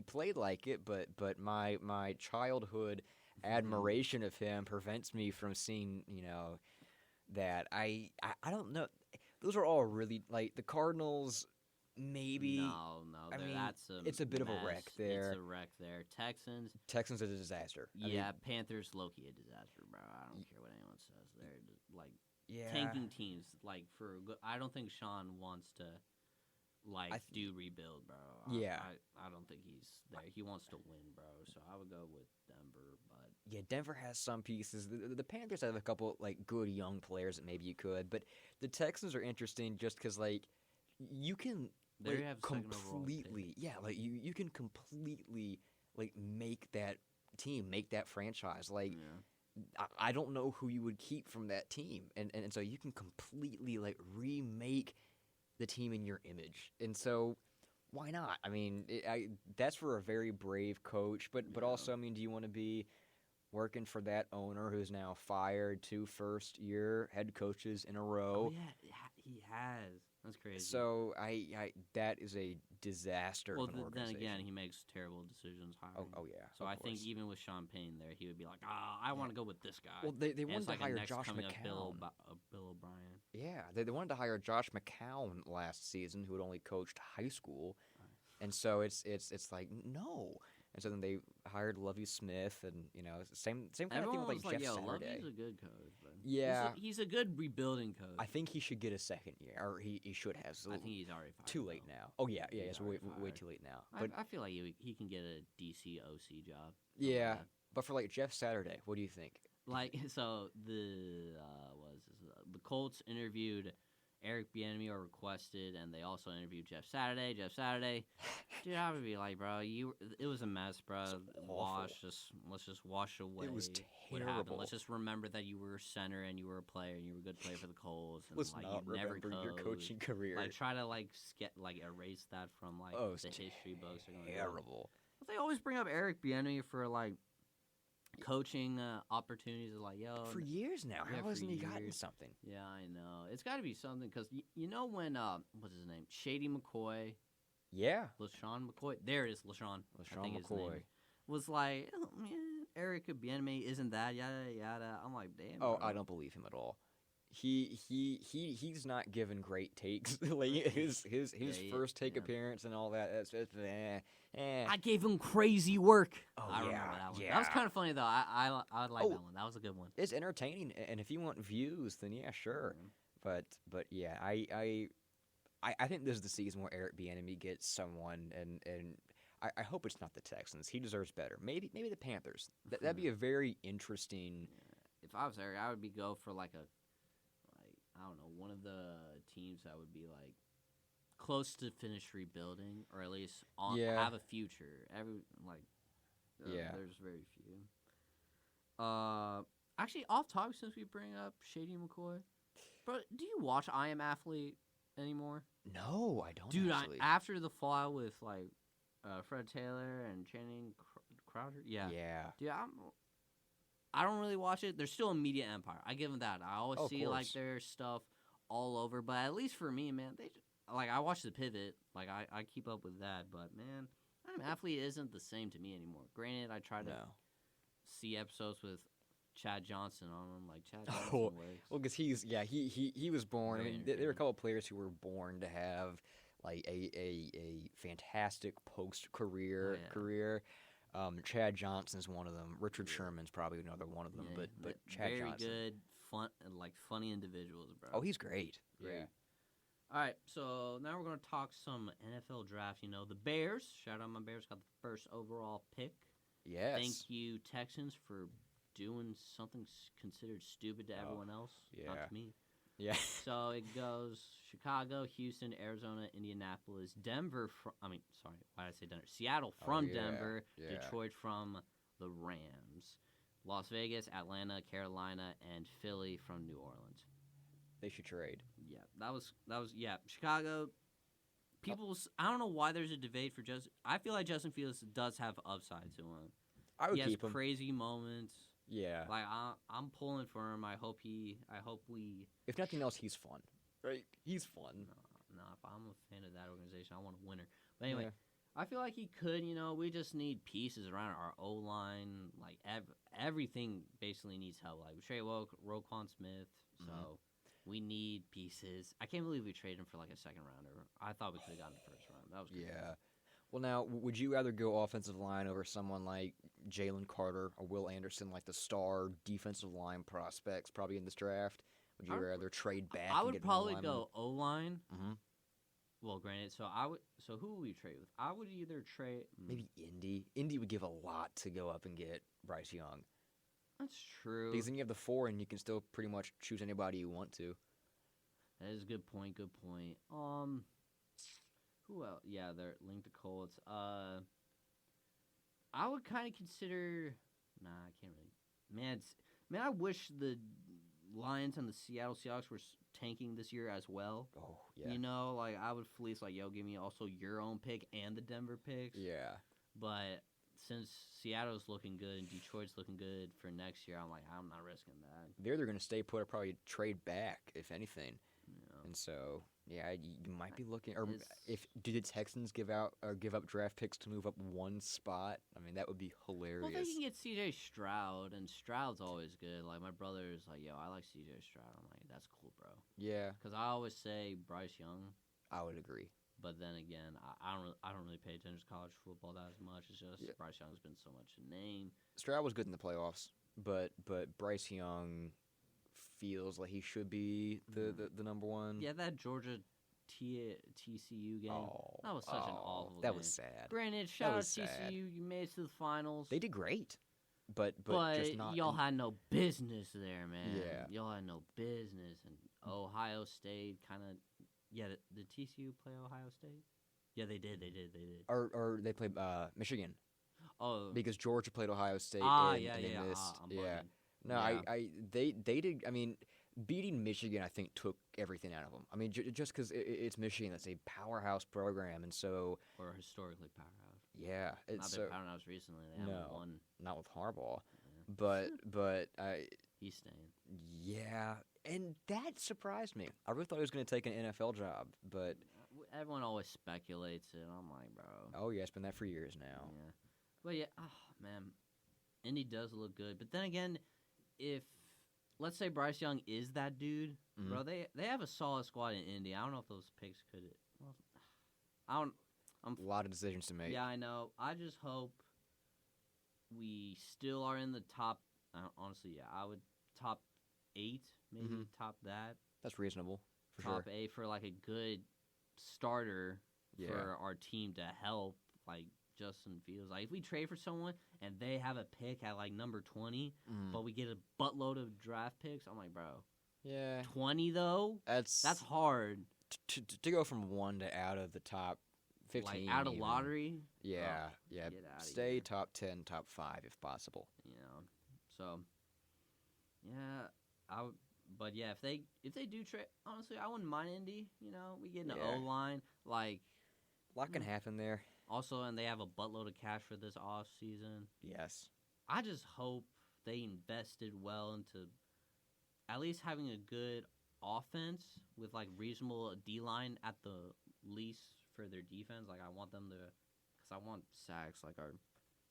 Speaker 2: played like it, but my childhood admiration of him prevents me from seeing, that I don't know. Those are all really, like, the Cardinals, maybe.
Speaker 1: No,
Speaker 2: it's a bit of a wreck there.
Speaker 1: It's a wreck there.
Speaker 2: Texans are a disaster.
Speaker 1: Yeah, Panthers, low-key a disaster, bro. I don't care what anyone says. They're just, like, tanking teams. Like, I don't think Sean wants to, do rebuild, bro. I don't think he's there. He wants to win, bro. So I would go with Denver, but
Speaker 2: yeah, Denver has some pieces. The Panthers have a couple good young players that maybe you could, but the Texans are interesting just because you can completely you can completely make that team, make that franchise. I don't know who you would keep from that team, and so you can completely remake the team in your image, and so why not? I mean, that's for a very brave coach, but also, I mean, do you want to be working for that owner who's now fired 2 first-year head coaches in a row?
Speaker 1: Oh yeah, he has. That's crazy.
Speaker 2: So that is a disaster.
Speaker 1: Well,
Speaker 2: of an organization.
Speaker 1: then again, he makes terrible decisions hiring.
Speaker 2: Oh yeah.
Speaker 1: So I think even with Sean Payton there, he would be like, I want to go with this guy.
Speaker 2: Well, they wanted to hire Josh McCown.
Speaker 1: Bill O'Brien.
Speaker 2: Yeah, they wanted to hire Josh McCown last season, who had only coached high school, and so it's like no. And so then they hired Lovie Smith, and same kind of thing with Jeff Saturday.
Speaker 1: Lovie's a good coach, but
Speaker 2: yeah,
Speaker 1: he's a good rebuilding coach.
Speaker 2: I think he should get a second year, or he should have. So
Speaker 1: I think he's already fired.
Speaker 2: Too late now. Oh yeah, it's way too late now.
Speaker 1: But I feel like he can get a DC OC job.
Speaker 2: Yeah, but for Jeff Saturday, what do you think?
Speaker 1: So the Colts interviewed Eric Bieniemy or requested, and they also interviewed Jeff Saturday. Dude, I would be like, bro, it was a mess, bro. Let's just wash away.
Speaker 2: It was
Speaker 1: what happened.
Speaker 2: terrible.
Speaker 1: Let's just remember that you were a center and you were a player and you were a good player for the Colts. And,
Speaker 2: Let's not
Speaker 1: you never
Speaker 2: remember your coaching career.
Speaker 1: Try to erase that from the history books.
Speaker 2: Terrible.
Speaker 1: But they always bring up Eric Bieniemy for coaching opportunities.
Speaker 2: For years now.
Speaker 1: Yeah,
Speaker 2: how hasn't he gotten something?
Speaker 1: Yeah, I know. It's got to be something because when what's his name? Shady McCoy.
Speaker 2: Yeah.
Speaker 1: LaShawn McCoy. There it is, LaShawn.
Speaker 2: LaShawn McCoy.
Speaker 1: Was like, oh, man, Eric Bieniemy isn't that, yada, yada. I'm like, damn.
Speaker 2: Oh,
Speaker 1: bro.
Speaker 2: I don't believe him at all. He's not given great takes. His first take appearance and all that.
Speaker 1: I gave him crazy work.
Speaker 2: Oh,
Speaker 1: I remember that one.
Speaker 2: Yeah.
Speaker 1: That was kind of funny though. I like that one. That was a good one.
Speaker 2: It's entertaining, and if you want views, then yeah, sure. But yeah, I think this is the season where Eric Bieniemy gets someone, and I hope it's not the Texans. He deserves better. Maybe the Panthers. That'd be a very interesting.
Speaker 1: Yeah. If I was Eric, I would go for I don't know, one of the teams that would be close to finish rebuilding, or at least have a future. There's very few. Actually, off topic, since we bring up Shady McCoy, bro, do you watch I Am Athlete anymore?
Speaker 2: No, I don't.
Speaker 1: Dude,
Speaker 2: actually.
Speaker 1: After the fallout with Fred Taylor and Channing Crowder, yeah, dude, I don't really watch it. There's still a media empire. I give them that. I always see their stuff all over, but at least for me, man, I watch The Pivot. I keep up with that, but man, I Am Athlete isn't the same to me anymore. Granted, I try to see episodes with Chad Johnson on them, Chad Johnson works.
Speaker 2: Well, because he was born. I mean, there were a couple of players who were born to have a fantastic post career. Chad Johnson's one of them. Richard Sherman's probably another one of them. But Chad
Speaker 1: very
Speaker 2: Johnson,
Speaker 1: good, fun, and funny individuals, bro.
Speaker 2: Oh, he's great.
Speaker 1: Great.
Speaker 2: Yeah.
Speaker 1: All right, so now we're gonna talk some NFL draft. The Bears. Shout out my Bears, got the first overall pick.
Speaker 2: Yes.
Speaker 1: Thank you, Texans, for doing something considered stupid to everyone else, not to me.
Speaker 2: Yeah.
Speaker 1: So it goes Chicago, Houston, Arizona, Indianapolis, Denver. Why did I say Denver? Seattle from Denver, Detroit from the Rams, Las Vegas, Atlanta, Carolina, and Philly from New Orleans.
Speaker 2: They should trade.
Speaker 1: Yeah, that was Chicago. I don't know why there's a debate for Justin. I feel like Justin Fields does have upside to him.
Speaker 2: I would
Speaker 1: he
Speaker 2: keep
Speaker 1: has
Speaker 2: him.
Speaker 1: Crazy moments.
Speaker 2: Yeah.
Speaker 1: I'm pulling for him. I hope we.
Speaker 2: If nothing else, he's fun. Right? He's fun.
Speaker 1: No, if I'm a fan of that organization, I want a winner. But anyway, I feel like he could. We just need pieces around our O line. Everything basically needs help. We trade Roquan Smith, so we need pieces. I can't believe we traded him for a second rounder. I thought we could have gotten the first round. That was good.
Speaker 2: Yeah. Well, now, would you rather go offensive line over someone like Jalen Carter or Will Anderson, the star defensive line prospects probably in this draft? Would you rather trade back?
Speaker 1: I would probably go O-line.
Speaker 2: Mm-hmm.
Speaker 1: Well, granted, so who would we trade with? I would either trade
Speaker 2: maybe Indy. Indy would give a lot to go up and get Bryce Young.
Speaker 1: That's true.
Speaker 2: Because then you have the 4, and you can still pretty much choose anybody you want to.
Speaker 1: That is a good point. Good point. Who else? Yeah, they're linked to Colts. I would kind of consider. Nah, I can't really. Man, I wish the Lions and the Seattle Seahawks were tanking this year as well.
Speaker 2: Oh, yeah.
Speaker 1: I would fleece yo, give me also your own pick and the Denver picks.
Speaker 2: Yeah.
Speaker 1: But since Seattle's looking good and Detroit's looking good for next year, I'm not risking that.
Speaker 2: They're either going to stay put or probably trade back, if anything.
Speaker 1: Yeah.
Speaker 2: And so, you might be looking. Or do the Texans give up draft picks to move up one spot? I mean, that would be hilarious.
Speaker 1: Well, they can get C.J. Stroud, and Stroud's always good. My brother's yo, I like C.J. Stroud. I'm that's cool, bro.
Speaker 2: Yeah.
Speaker 1: Because I always say Bryce Young.
Speaker 2: I would agree.
Speaker 1: But then again, I don't really pay attention to college football that as much. It's just Bryce Young's been so much a name.
Speaker 2: Stroud was good in the playoffs, but Bryce Young feels like he should be the number one.
Speaker 1: Yeah, that Georgia TCU game. That was such an awful game.
Speaker 2: That was sad.
Speaker 1: Granted, shout out TCU. You made it to the finals.
Speaker 2: They did great. But just not.
Speaker 1: Y'all had no business there, man.
Speaker 2: Yeah.
Speaker 1: Y'all had no business. And Ohio State kind of. Yeah, did TCU play Ohio State? Yeah, they did.
Speaker 2: Or they played Michigan.
Speaker 1: Oh.
Speaker 2: Because Georgia played Ohio State.
Speaker 1: And
Speaker 2: they missed. No,
Speaker 1: yeah.
Speaker 2: They did. I mean, beating Michigan, I think, took everything out of them. I mean, just because it's Michigan, that's a powerhouse program, and so.
Speaker 1: Or historically powerhouse.
Speaker 2: Yeah,
Speaker 1: it's not been powerhouse recently. They haven't won.
Speaker 2: Not with Harbaugh.
Speaker 1: Yeah.
Speaker 2: But
Speaker 1: he's staying.
Speaker 2: Yeah, and that surprised me. I really thought he was going to take an NFL job, but
Speaker 1: everyone always speculates it. I'm like, bro.
Speaker 2: Oh yeah, it's been that for years now.
Speaker 1: Yeah, but yeah, man, Indy does look good. But then again, if let's say Bryce Young is that dude, bro, they have a solid squad in Indy. I don't know if those picks could. Well, I don't.
Speaker 2: A lot of decisions to make.
Speaker 1: Yeah, I know. I just hope we still are in the top. Honestly, yeah, I would top 8, maybe top that.
Speaker 2: That's reasonable.
Speaker 1: Top 8 for a good starter for our team to help Justin Fields. If we trade for someone and they have a pick at number 20, but we get a buttload of draft picks, I'm like, bro.
Speaker 2: Yeah.
Speaker 1: 20 though? That's hard.
Speaker 2: to go from 1 to out of the top 15,
Speaker 1: like out of
Speaker 2: even.
Speaker 1: lottery.
Speaker 2: Yeah,
Speaker 1: Oh,
Speaker 2: yeah.
Speaker 1: get outta
Speaker 2: Stay
Speaker 1: here.
Speaker 2: top 10, top 5 if possible.
Speaker 1: So yeah, but yeah, if they do trade, honestly, I wouldn't mind Indy. We get an
Speaker 2: Yeah.
Speaker 1: O line like.
Speaker 2: A lot can happen there.
Speaker 1: Also, and they have a buttload of cash for this off season.
Speaker 2: Yes.
Speaker 1: I just hope they invested well into at least having a good offense with like reasonable D line at the least for their defense. Like I want them to, because I want sacks. Like our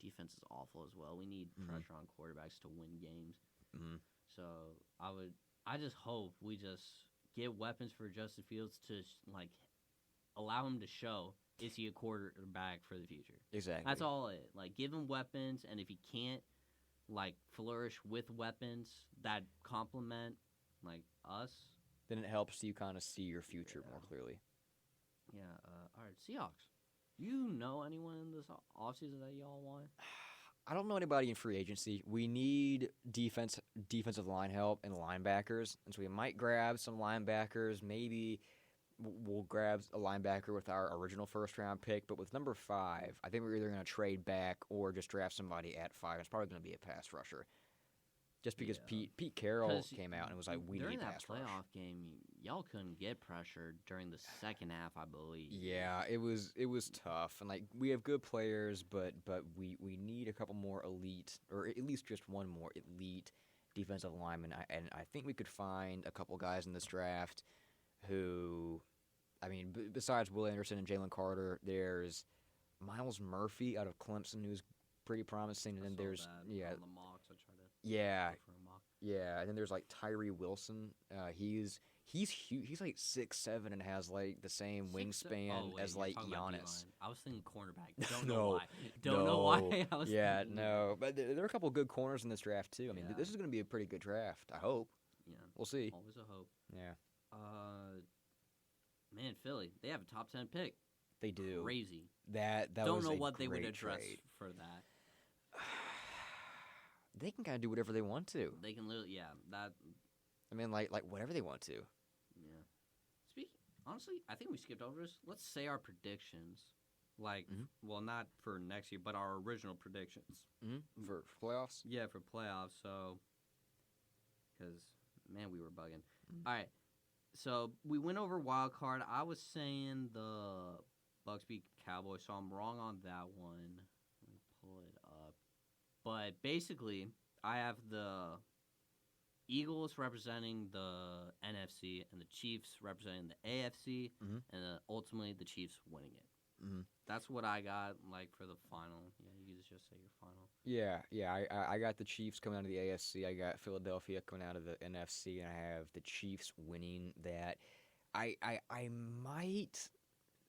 Speaker 1: defense is awful as well. We need pressure on quarterbacks to win games.
Speaker 2: Mm-hmm.
Speaker 1: So I just hope we just get weapons for Justin Fields to like allow him to show. Is he a quarterback for the future?
Speaker 2: Exactly.
Speaker 1: That's all it. Like, give him weapons, and if he can't, like, flourish with weapons that complement, like, us.
Speaker 2: Then it helps you kind of see your future more clearly.
Speaker 1: Yeah. All right, Seahawks. You know anyone in this offseason that y'all want?
Speaker 2: I don't know anybody in free agency. We need defensive line help and linebackers, and so we might grab some linebackers. Maybe we'll grab a linebacker with our original first-round pick, but with number 5, I think we're either going to trade back or just draft somebody at 5. It's probably going to be a pass rusher, just because Pete Carroll came out and was like, "We need a pass rush."
Speaker 1: During that playoff game, y'all couldn't get pressure during the second half, I believe.
Speaker 2: Yeah, it was tough, and like we have good players, but we need a couple more elite, or at least just one more elite defensive lineman, and I think we could find a couple guys in this draft who, I mean, besides Will Anderson and Jalen Carter, there's Miles Murphy out of Clemson, who's pretty promising, and then there's
Speaker 1: on the mocks. I tried to
Speaker 2: yeah,
Speaker 1: go for a mock.
Speaker 2: yeah, and then there's like Tyree Wilson. He's huge. He's like 6'7" and has like the same wingspan as like Giannis.
Speaker 1: I was thinking cornerback. Don't
Speaker 2: No,
Speaker 1: know why. Don't know why. I was thinking
Speaker 2: but there are a couple good corners in this draft too. I mean,
Speaker 1: Yeah.
Speaker 2: this is going to be a pretty good draft. I hope.
Speaker 1: Yeah,
Speaker 2: We'll see.
Speaker 1: always a hope.
Speaker 2: Yeah,
Speaker 1: Man, Philly, they have a top 10 pick.
Speaker 2: they do.
Speaker 1: Crazy.
Speaker 2: That
Speaker 1: Don't
Speaker 2: was
Speaker 1: know
Speaker 2: a
Speaker 1: what they would
Speaker 2: great
Speaker 1: address
Speaker 2: trade.
Speaker 1: for that.
Speaker 2: They can kind of do whatever they want to.
Speaker 1: They can literally, that.
Speaker 2: I mean, like whatever they want to.
Speaker 1: Yeah. Honestly, I think we skipped over this. Let's say our predictions. Like, well, not for next year, but our original predictions.
Speaker 2: Mm-hmm. For playoffs?
Speaker 1: Yeah, for playoffs. So, because, man, we were bugging.
Speaker 2: Mm-hmm.
Speaker 1: All right. So, we went over wild card. I was saying the Bucs beat Cowboys, so I'm wrong on that one. Let me pull it up. But basically, I have the Eagles representing the NFC and the Chiefs representing the AFC, and ultimately the Chiefs winning it.
Speaker 2: Mm-hmm.
Speaker 1: That's what I got like for the final. Yeah, you can just say your final.
Speaker 2: Yeah. I got the Chiefs coming out of the AFC. I got Philadelphia coming out of the NFC, and I have the Chiefs winning that. I might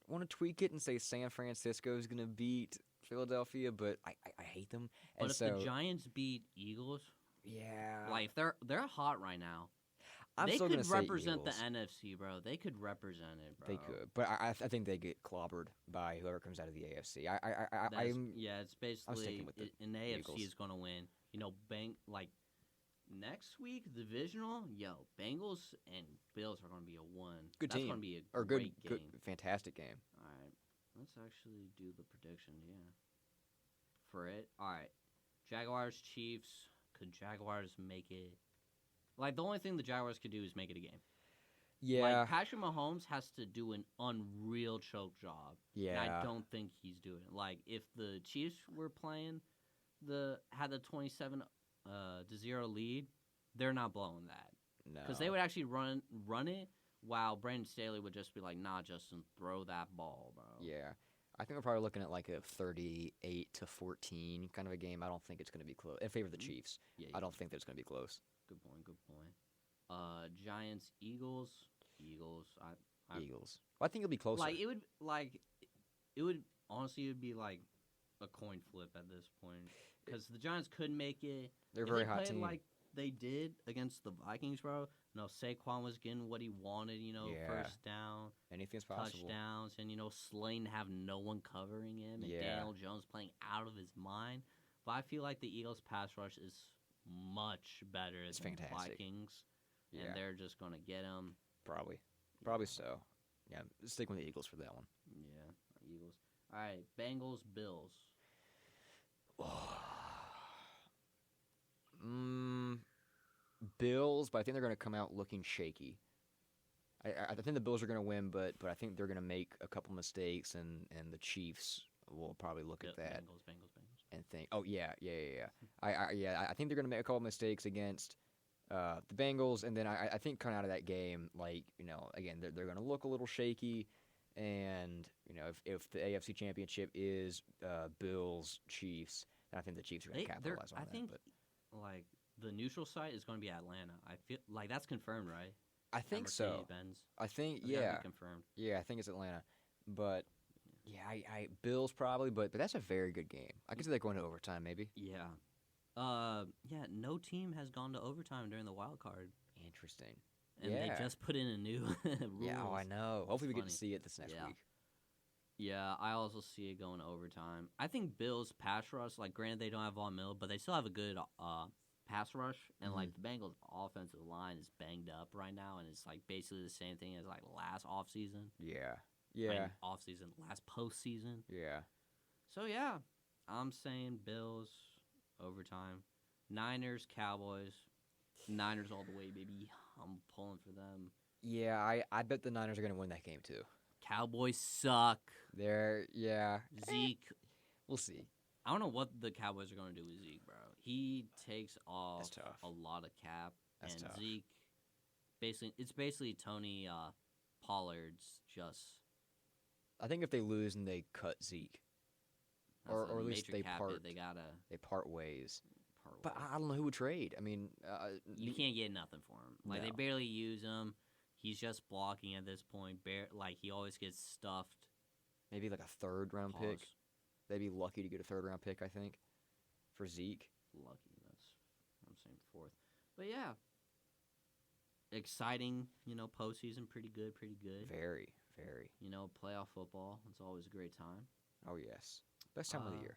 Speaker 2: want to tweak it and say San Francisco is going to beat Philadelphia, but I hate them.
Speaker 1: But
Speaker 2: and
Speaker 1: if
Speaker 2: so,
Speaker 1: the Giants beat Eagles,
Speaker 2: yeah,
Speaker 1: like they're hot right now.
Speaker 2: I'm
Speaker 1: they
Speaker 2: still
Speaker 1: could
Speaker 2: gonna say
Speaker 1: represent the
Speaker 2: Eagles.
Speaker 1: NFC, bro. They could represent it, bro.
Speaker 2: They could, but I think they get clobbered by whoever comes out of the AFC.
Speaker 1: It's basically
Speaker 2: sticking with the
Speaker 1: in the AFC
Speaker 2: Eagles.
Speaker 1: is going to win. Like next week divisional, Bengals and Bills are going to be a one.
Speaker 2: Good
Speaker 1: That's
Speaker 2: team.
Speaker 1: going to be a
Speaker 2: or
Speaker 1: great
Speaker 2: good,
Speaker 1: game.
Speaker 2: fantastic game.
Speaker 1: All right, let's actually do the prediction. Yeah, for it. All right, Jaguars, Chiefs. Could Jaguars make it? Like, the only thing the Jaguars could do is make it a game.
Speaker 2: Yeah,
Speaker 1: Like, Patrick Mahomes has to do an unreal choke job.
Speaker 2: yeah.
Speaker 1: And I don't think he's doing it. Like, if the Chiefs were playing, had the 27-0 lead, they're not blowing that.
Speaker 2: No,
Speaker 1: Because they would actually run it, while Brandon Staley would just be like, nah, Justin, throw that ball, bro.
Speaker 2: Yeah, I think we're probably looking at like a 38-14 kind of a game. I don't think it's going to be close in favor of the Chiefs.
Speaker 1: Yeah,
Speaker 2: I don't think that it's going to be close.
Speaker 1: Good point. Giants, Eagles.
Speaker 2: Eagles. Well, I think it'll be closer.
Speaker 1: Like, honestly, it would be like a coin flip at this point. Because the Giants could make it.
Speaker 2: They're a
Speaker 1: If
Speaker 2: very
Speaker 1: they
Speaker 2: hot
Speaker 1: played
Speaker 2: team.
Speaker 1: like they did against the Vikings, bro. No, Saquon was getting what he wanted,
Speaker 2: Yeah.
Speaker 1: first down,
Speaker 2: Anything's possible.
Speaker 1: touchdowns, and, Slayton have no one covering him, and
Speaker 2: Yeah.
Speaker 1: Daniel Jones playing out of his mind. But I feel like the Eagles' pass rush is much better
Speaker 2: It's
Speaker 1: than the
Speaker 2: fantastic.
Speaker 1: Vikings,
Speaker 2: Yeah,
Speaker 1: and they're just going to get him.
Speaker 2: probably so. Yeah, stick with the Eagles for that one.
Speaker 1: Yeah, Eagles. All right, Bengals, Bills.
Speaker 2: Bills, but I think they're going to come out looking shaky. I think the Bills are going to win, but I think they're going to make a couple mistakes, and the Chiefs will probably look at that
Speaker 1: Bengals.
Speaker 2: and think, oh yeah. I think they're going to make a couple mistakes against the Bengals, and then I think coming out of that game, like, again, they're going to look a little shaky, and if the AFC Championship is Bills Chiefs, then I think the Chiefs are going to capitalize on that.
Speaker 1: I think like the neutral site is going to be Atlanta. I feel like that's confirmed, right?
Speaker 2: I think so. I think
Speaker 1: confirmed.
Speaker 2: Yeah, I think it's Atlanta, but yeah, I Bills probably, but that's a very good game. I could see that going to overtime, maybe.
Speaker 1: Yeah. No team has gone to overtime during the wild card.
Speaker 2: Interesting.
Speaker 1: And they just put in a new rule.
Speaker 2: Yeah, I know. Hopefully we get to see it this next week.
Speaker 1: Yeah, I also see it going to overtime. I think Bills pass rush, like, granted they don't have Von Miller, but they still have a good pass rush, and like the Bengals offensive line is banged up right now, and it's like basically the same thing as like last offseason. Last postseason.
Speaker 2: Yeah.
Speaker 1: So yeah, I'm saying Bills overtime. Niners, Cowboys. Niners all the way, baby. I'm pulling for them.
Speaker 2: Yeah, I bet the Niners are going to win that game too.
Speaker 1: Cowboys suck.
Speaker 2: Zeke. We'll see.
Speaker 1: I don't know what the Cowboys are going to do with Zeke, bro. He takes off a lot of cap.
Speaker 2: That's tough.
Speaker 1: Zeke, it's basically Tony Pollard's just...
Speaker 2: I think if they lose and they cut Zeke, or at least they part ways. But I don't know who would trade. I mean...
Speaker 1: you can't get nothing for him. Like, they barely use him. He's just blocking at this point. He always gets stuffed.
Speaker 2: Maybe like a third-round pick. They'd be lucky to get a third-round pick, I think, for Zeke.
Speaker 1: Lucky, I'm saying fourth. But yeah, exciting, postseason, pretty good.
Speaker 2: Very, very.
Speaker 1: Playoff football, it's always a great time.
Speaker 2: Oh, yes. Best time of the year.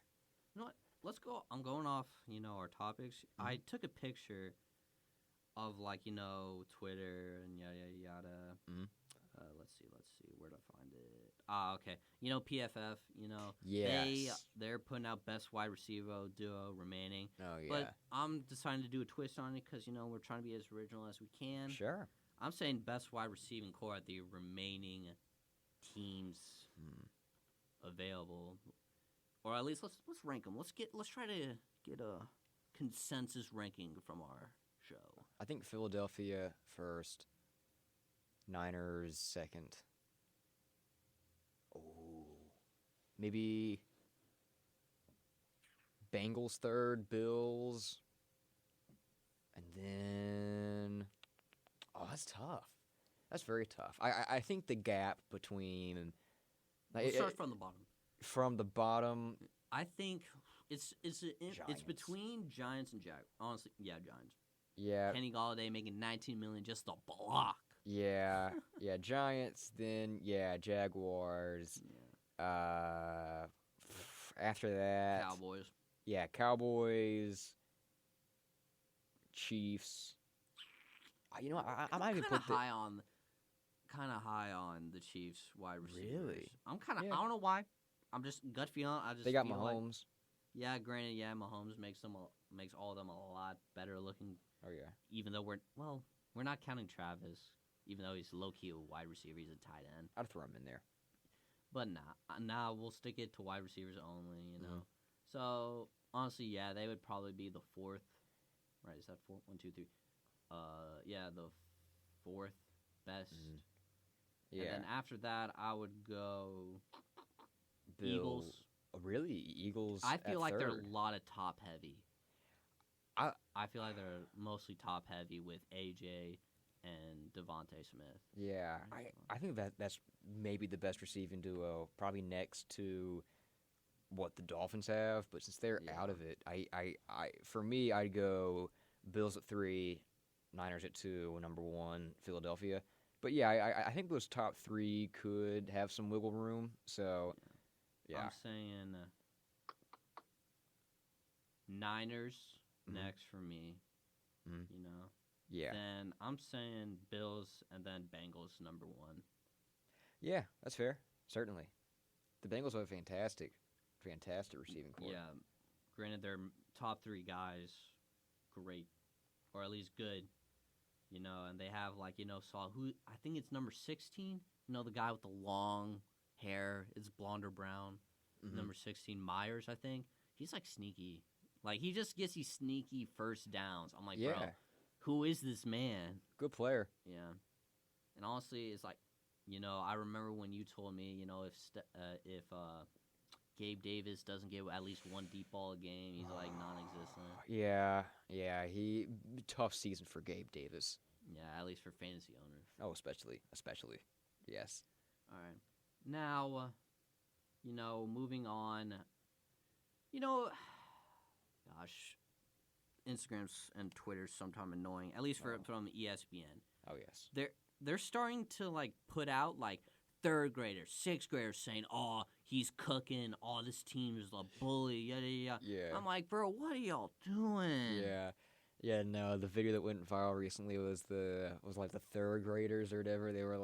Speaker 1: You know what? Let's go. I'm going off, our topics. Mm-hmm. I took a picture of, Twitter and yada, yada.
Speaker 2: Mm-hmm.
Speaker 1: Let's see. Where'd I find it? Okay. PFF,
Speaker 2: Yes.
Speaker 1: they're putting out best wide receiver duo remaining.
Speaker 2: Oh, yeah.
Speaker 1: But I'm deciding to do a twist on it because, we're trying to be as original as we can.
Speaker 2: Sure.
Speaker 1: I'm saying best wide receiving core at the remaining teams available. Or at least let's rank them. Let's try to get a consensus ranking from our show.
Speaker 2: I think Philadelphia first. Niners second. Oh, maybe Bengals third, Bills, and then that's tough. That's very tough. I think the gap between
Speaker 1: Let's start from the bottom.
Speaker 2: From the bottom,
Speaker 1: I think it's between Giants and Jaguars. Honestly, yeah, Giants.
Speaker 2: Yeah.
Speaker 1: Kenny Golladay making $19 million just to block.
Speaker 2: Yeah, Giants, then, Jaguars.
Speaker 1: Yeah.
Speaker 2: After that...
Speaker 1: Cowboys.
Speaker 2: Yeah, Cowboys, Chiefs. I might even put
Speaker 1: kind of high on the Chiefs wide receivers.
Speaker 2: Really?
Speaker 1: I'm kind of... I don't know why. I'm just gut feeling.
Speaker 2: They got Mahomes.
Speaker 1: Granted, Mahomes makes all of them a lot better looking.
Speaker 2: Oh, yeah.
Speaker 1: Even though we're not counting Travis. Even though he's low-key a wide receiver, he's a tight end.
Speaker 2: I'd throw him in there.
Speaker 1: But nah, we'll stick it to wide receivers only,
Speaker 2: Mm-hmm.
Speaker 1: So, honestly, they would probably be the fourth. Right, is that four? 1, 2, 3. The fourth best.
Speaker 2: Mm-hmm. Yeah.
Speaker 1: And then after that, I would go
Speaker 2: Bills.
Speaker 1: Eagles.
Speaker 2: Oh, really? Eagles
Speaker 1: I feel like
Speaker 2: third.
Speaker 1: they're a lot of top-heavy. I feel like they're mostly top-heavy with AJ and Devontae Smith.
Speaker 2: Yeah, I think that's maybe the best receiving duo, probably next to what the Dolphins have. But since they're out of it, for me, I'd go Bills at 3, Niners at 2, number 1, Philadelphia. But I think those top 3 could have some wiggle room. So, yeah.
Speaker 1: I'm saying Niners next for me.
Speaker 2: Yeah.
Speaker 1: Then I'm saying Bills and then Bengals number 1.
Speaker 2: Yeah, that's fair. Certainly. The Bengals have a fantastic receiving core.
Speaker 1: Yeah, granted, their top 3 guys, great, or at least good, and they have, Saul, who, I think it's number 16, the guy with the long hair, it's blonde or brown, number 16, Myers, I think. He's, sneaky. He just gets these sneaky first downs. I'm like, bro, who is this man?
Speaker 2: Good player.
Speaker 1: Yeah. And honestly, it's I remember when you told me, if Gabe Davis doesn't get at least one deep ball a game, he's non-existent.
Speaker 2: Yeah, tough season for Gabe Davis.
Speaker 1: Yeah, at least for fantasy owners.
Speaker 2: Oh, especially, yes.
Speaker 1: All right, now, moving on. Gosh, Instagrams and Twitter's sometimes annoying. At least from ESPN.
Speaker 2: Oh yes.
Speaker 1: They're starting to put out third graders, sixth graders saying, "Oh, he's cooking. Oh, this team is a bully." Yada yada.
Speaker 2: Yeah.
Speaker 1: I'm like, bro, what are y'all doing?
Speaker 2: Yeah. No, the video that went viral recently was the third graders or whatever. They were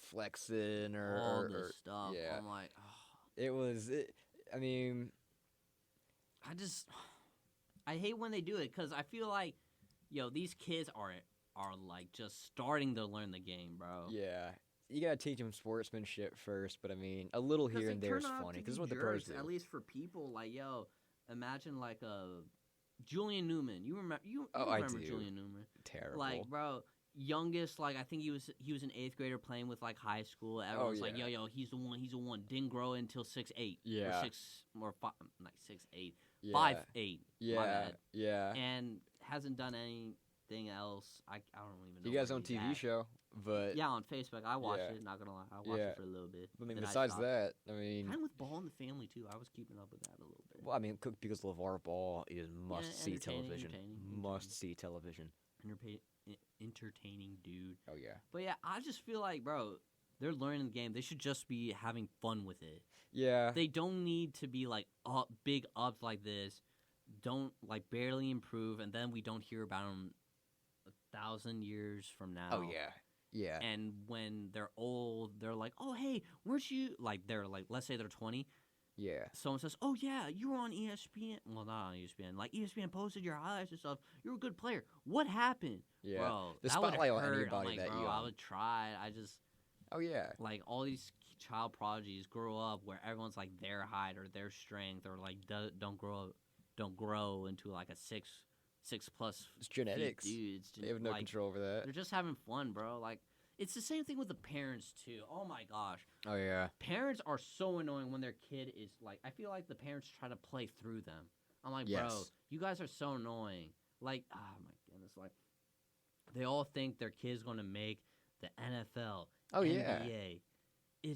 Speaker 2: flexing
Speaker 1: all this stuff.
Speaker 2: Yeah.
Speaker 1: I'm like,
Speaker 2: I mean,
Speaker 1: I hate when they do it because I feel like, these kids are just starting to learn the game, bro.
Speaker 2: Yeah. You gotta teach them sportsmanship first, but I mean, a little here and there is funny. Because this is what the pros do.
Speaker 1: At least for people, imagine Julian Newman. You remember Julian Newman?
Speaker 2: Terrible.
Speaker 1: Bro, youngest, I think he was an 8th grader playing with high school. Everyone's yo, he's the one. Didn't grow until 6'8".
Speaker 2: Yeah.
Speaker 1: Or 6 or 5, like 6'8".
Speaker 2: Yeah.
Speaker 1: 5'8".
Speaker 2: Yeah.
Speaker 1: My bad.
Speaker 2: Yeah.
Speaker 1: And hasn't done anything else. I don't even know.
Speaker 2: He got his own TV show, but
Speaker 1: yeah, on Facebook. I watched it, not gonna lie. I watched it for a little bit.
Speaker 2: I mean, besides that,
Speaker 1: and with Ball in the Family too. I was keeping up with that a little bit.
Speaker 2: Well, I mean, because LeVar Ball is must-see television. Must-see television.
Speaker 1: Entertaining dude.
Speaker 2: Oh yeah.
Speaker 1: But yeah, I just feel like, bro, they're learning the game. They should just be having fun with it.
Speaker 2: Yeah.
Speaker 1: They don't need to be big ups like this. Don't barely improve, and then we don't hear about them 1,000 years from now.
Speaker 2: Oh yeah. Yeah.
Speaker 1: And when they're old, they're like, "Oh hey, weren't you they're let's say they're 20."
Speaker 2: Yeah.
Speaker 1: Someone says, "Oh yeah, you were on ESPN." Well, not on ESPN. ESPN posted your highlights and stuff. You're a good player. What happened?
Speaker 2: Yeah.
Speaker 1: Bro,
Speaker 2: the
Speaker 1: that would
Speaker 2: spotlight on
Speaker 1: hurt.
Speaker 2: anybody
Speaker 1: I'm
Speaker 2: that
Speaker 1: bro,
Speaker 2: young.
Speaker 1: I would try. I just.
Speaker 2: Oh yeah.
Speaker 1: All these child prodigies grow up where everyone's their height or their strength or don't grow into a 6+
Speaker 2: It's genetics.
Speaker 1: Dudes.
Speaker 2: They have no control over that.
Speaker 1: They're just having fun, bro. It's the same thing with the parents too. Oh my gosh.
Speaker 2: Oh yeah.
Speaker 1: Parents are so annoying when their kid is I feel like the parents try to play through them. I'm like, bro, you guys are so annoying. Oh my goodness, they all think their kid's gonna make the NFL.
Speaker 2: Oh
Speaker 1: NBA.
Speaker 2: Yeah.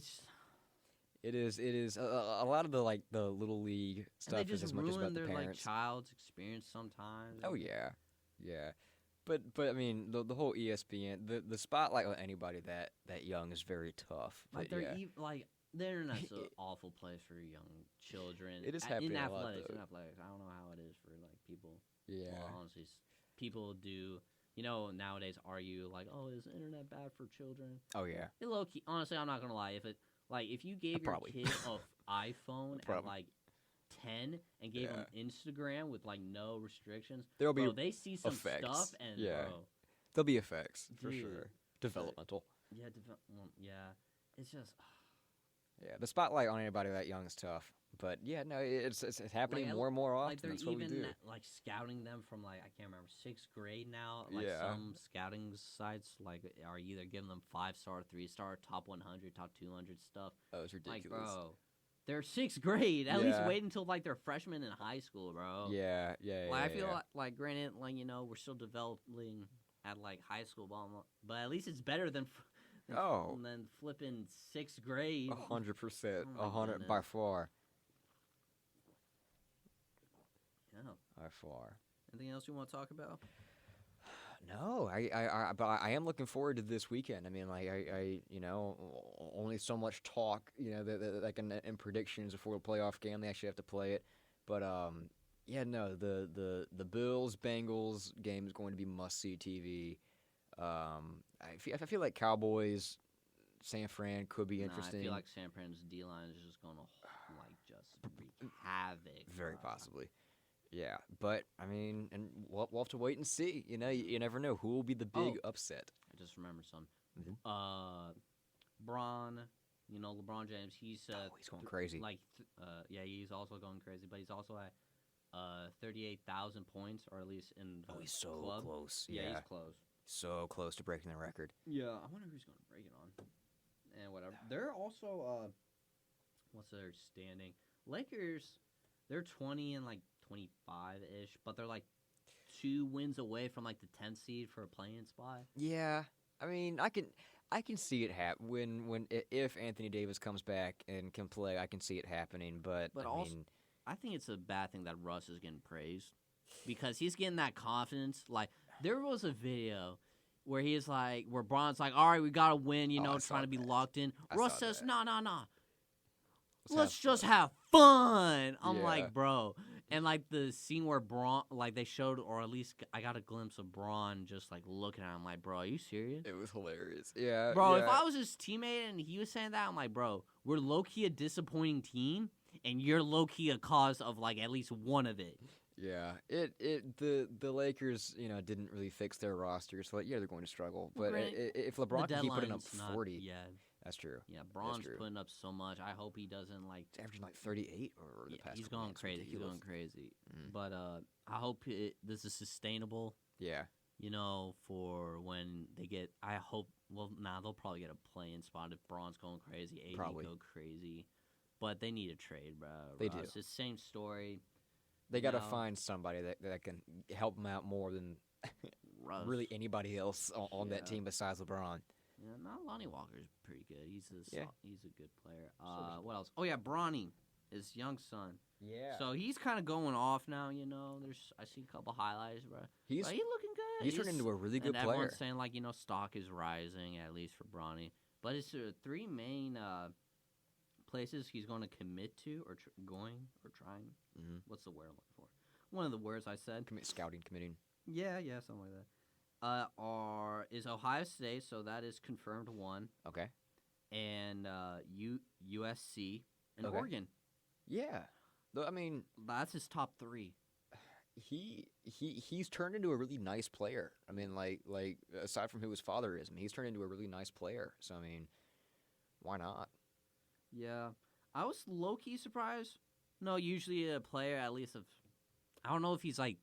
Speaker 1: It
Speaker 2: is a lot of the the little league stuff is as much as about the parents.
Speaker 1: They just ruin their child's experience sometimes.
Speaker 2: Oh yeah. Yeah. But I mean the whole ESPN the spotlight on anybody that young is very tough.
Speaker 1: The internet's an awful place for young children.
Speaker 2: It is happening
Speaker 1: in
Speaker 2: a
Speaker 1: athletics.
Speaker 2: lot,
Speaker 1: In athletics, I don't know how it is for people.
Speaker 2: Yeah.
Speaker 1: Well, honestly, people do. Nowadays argue oh, is the internet bad for children?
Speaker 2: Oh yeah.
Speaker 1: It low key. Honestly, I'm not gonna lie. If you gave your kid an iPhone at 10 and gave them Instagram with no restrictions, they see some
Speaker 2: effects.
Speaker 1: stuff and
Speaker 2: there'll be effects for
Speaker 1: dude,
Speaker 2: sure. Developmental.
Speaker 1: Yeah, it's just
Speaker 2: yeah. The spotlight on anybody that young is tough, but yeah, no, it's happening more and more often.
Speaker 1: They're
Speaker 2: That's what we do.
Speaker 1: Scouting them from I can't remember 6th grade now. Some scouting sites are either giving them 5-star, 3-star, top 100, top 200 stuff.
Speaker 2: Oh, it's ridiculous.
Speaker 1: Bro. They're 6th grade. At least wait until they're freshmen in high school, bro.
Speaker 2: Yeah.
Speaker 1: I feel granted, we're still developing at high school ball, but at least it's better than flipping 6th grade.
Speaker 2: 100%, 100 by far.
Speaker 1: Yeah.
Speaker 2: By far.
Speaker 1: Anything else you want to talk about?
Speaker 2: No, but I am looking forward to this weekend. I mean, only so much talk, in predictions before the playoff game. They actually have to play it, but the Bills Bengals game is going to be must see TV. I feel like Cowboys San Fran could be interesting.
Speaker 1: I feel like San Fran's D line is just gonna just wreak havoc.
Speaker 2: Very possibly. Yeah, but I mean, and we'll have to wait and see. You know, you never know who will be the big upset.
Speaker 1: I just remembered something.
Speaker 2: Mm-hmm.
Speaker 1: Braun, LeBron James. He's
Speaker 2: going crazy.
Speaker 1: He's also going crazy, but he's also at 38,000 points, or at least in the
Speaker 2: he's so
Speaker 1: club.
Speaker 2: close.
Speaker 1: Yeah, he's close.
Speaker 2: So close to breaking the record.
Speaker 1: Yeah, I wonder who's going to break it on. And whatever. They're also what's their standing? Lakers. They're 20 and 25-ish, but they're 2 wins away from the 10th seed for a play-in spot.
Speaker 2: Yeah, I mean, I can see it happen if Anthony Davis comes back and can play. I can see it happening, but
Speaker 1: I think it's a bad thing that Russ is getting praised because he's getting that confidence. There was a video where he's where Braun's all right, we gotta win, trying to be locked in. Russ says, no. Let's just have fun. I'm like, bro. And the scene where Braun, they showed, or at least I got a glimpse of Braun just looking at him, bro, are you serious?
Speaker 2: It was hilarious. Yeah,
Speaker 1: bro. Yeah. If I was his teammate and he was saying that, I'm like, bro, we're low key a disappointing team, and you're low key a cause of at least one of it.
Speaker 2: Yeah, the Lakers, didn't really fix their roster, so they're going to struggle. But if LeBron can keep putting up 40, that's true.
Speaker 1: Yeah, Braun's putting up so much. I hope he doesn't
Speaker 2: He's averaging 38 over the past.
Speaker 1: He's going crazy. He's going crazy. But I hope this is sustainable.
Speaker 2: Yeah.
Speaker 1: For when they get. I hope. Well, they'll probably get a play-in spot if Braun's going crazy. AD
Speaker 2: probably
Speaker 1: go crazy, but they need a trade, bro.
Speaker 2: They do.
Speaker 1: It's the same story.
Speaker 2: They got to find somebody that can help them out more than really anybody else on that team besides LeBron.
Speaker 1: Yeah, Lonnie Walker's pretty good. He's a good player. What else? Oh yeah, Bronny, his young son.
Speaker 2: Yeah.
Speaker 1: So he's kind of going off now. I see a couple highlights, bro. He's looking good.
Speaker 2: He's turned into a really good player.
Speaker 1: Everyone's saying stock is rising at least for Bronny. But it's 3 main places he's going to commit to or trying.
Speaker 2: Mm-hmm.
Speaker 1: What's the word I'm looking for? One of the words I said.
Speaker 2: Scouting, committing.
Speaker 1: Yeah, something like that. Is Ohio State, so that is confirmed 1.
Speaker 2: Okay.
Speaker 1: And USC and Oregon.
Speaker 2: Yeah. I mean,
Speaker 1: that's his top 3.
Speaker 2: He's turned into a really nice player. I mean, aside from who his father is, he's turned into a really nice player. So I mean, why not?
Speaker 1: Yeah, I was low key surprised. No, usually a player at least I don't know if he's the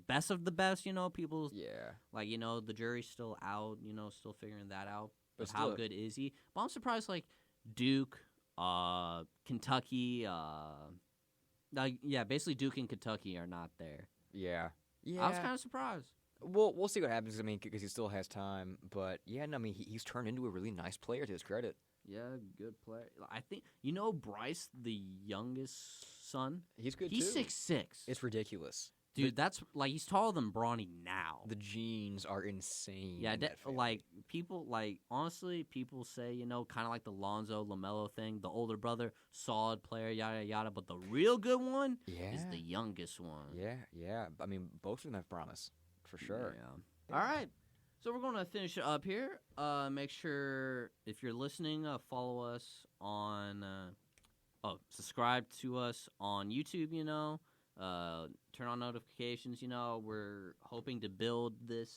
Speaker 1: best of the best. People.
Speaker 2: Yeah.
Speaker 1: The jury's still out. Still figuring that out.
Speaker 2: But
Speaker 1: how good is he? But I'm surprised Duke, Kentucky. Basically Duke and Kentucky are not there.
Speaker 2: Yeah.
Speaker 1: I was kind of surprised.
Speaker 2: Well, we'll see what happens. I mean, because he still has time. But yeah, no, I mean, he's turned into a really nice player to his credit.
Speaker 1: Yeah, good player. I think Bryce, the youngest son.
Speaker 2: He's good
Speaker 1: too. He's 6'6".
Speaker 2: It's ridiculous,
Speaker 1: dude. That's he's taller than Bronny now.
Speaker 2: The genes are insane.
Speaker 1: Yeah, people honestly, people say kind of the Lonzo LaMelo thing. The older brother, solid player, yada yada. But the real good one is the youngest one.
Speaker 2: Yeah. I mean, both of them have promise for sure.
Speaker 1: Yeah. All right. So we're going to finish it up here. Make sure, if you're listening, follow us on subscribe to us on YouTube, turn on notifications, We're hoping to build this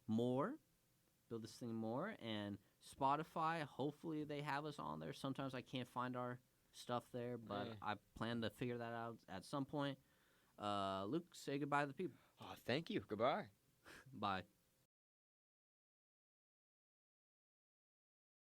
Speaker 1: thing more. And Spotify, hopefully they have us on there. Sometimes I can't find our stuff there, but I plan to figure that out at some point. Luke, say goodbye to the people.
Speaker 2: Oh, thank you. Goodbye.
Speaker 1: Bye.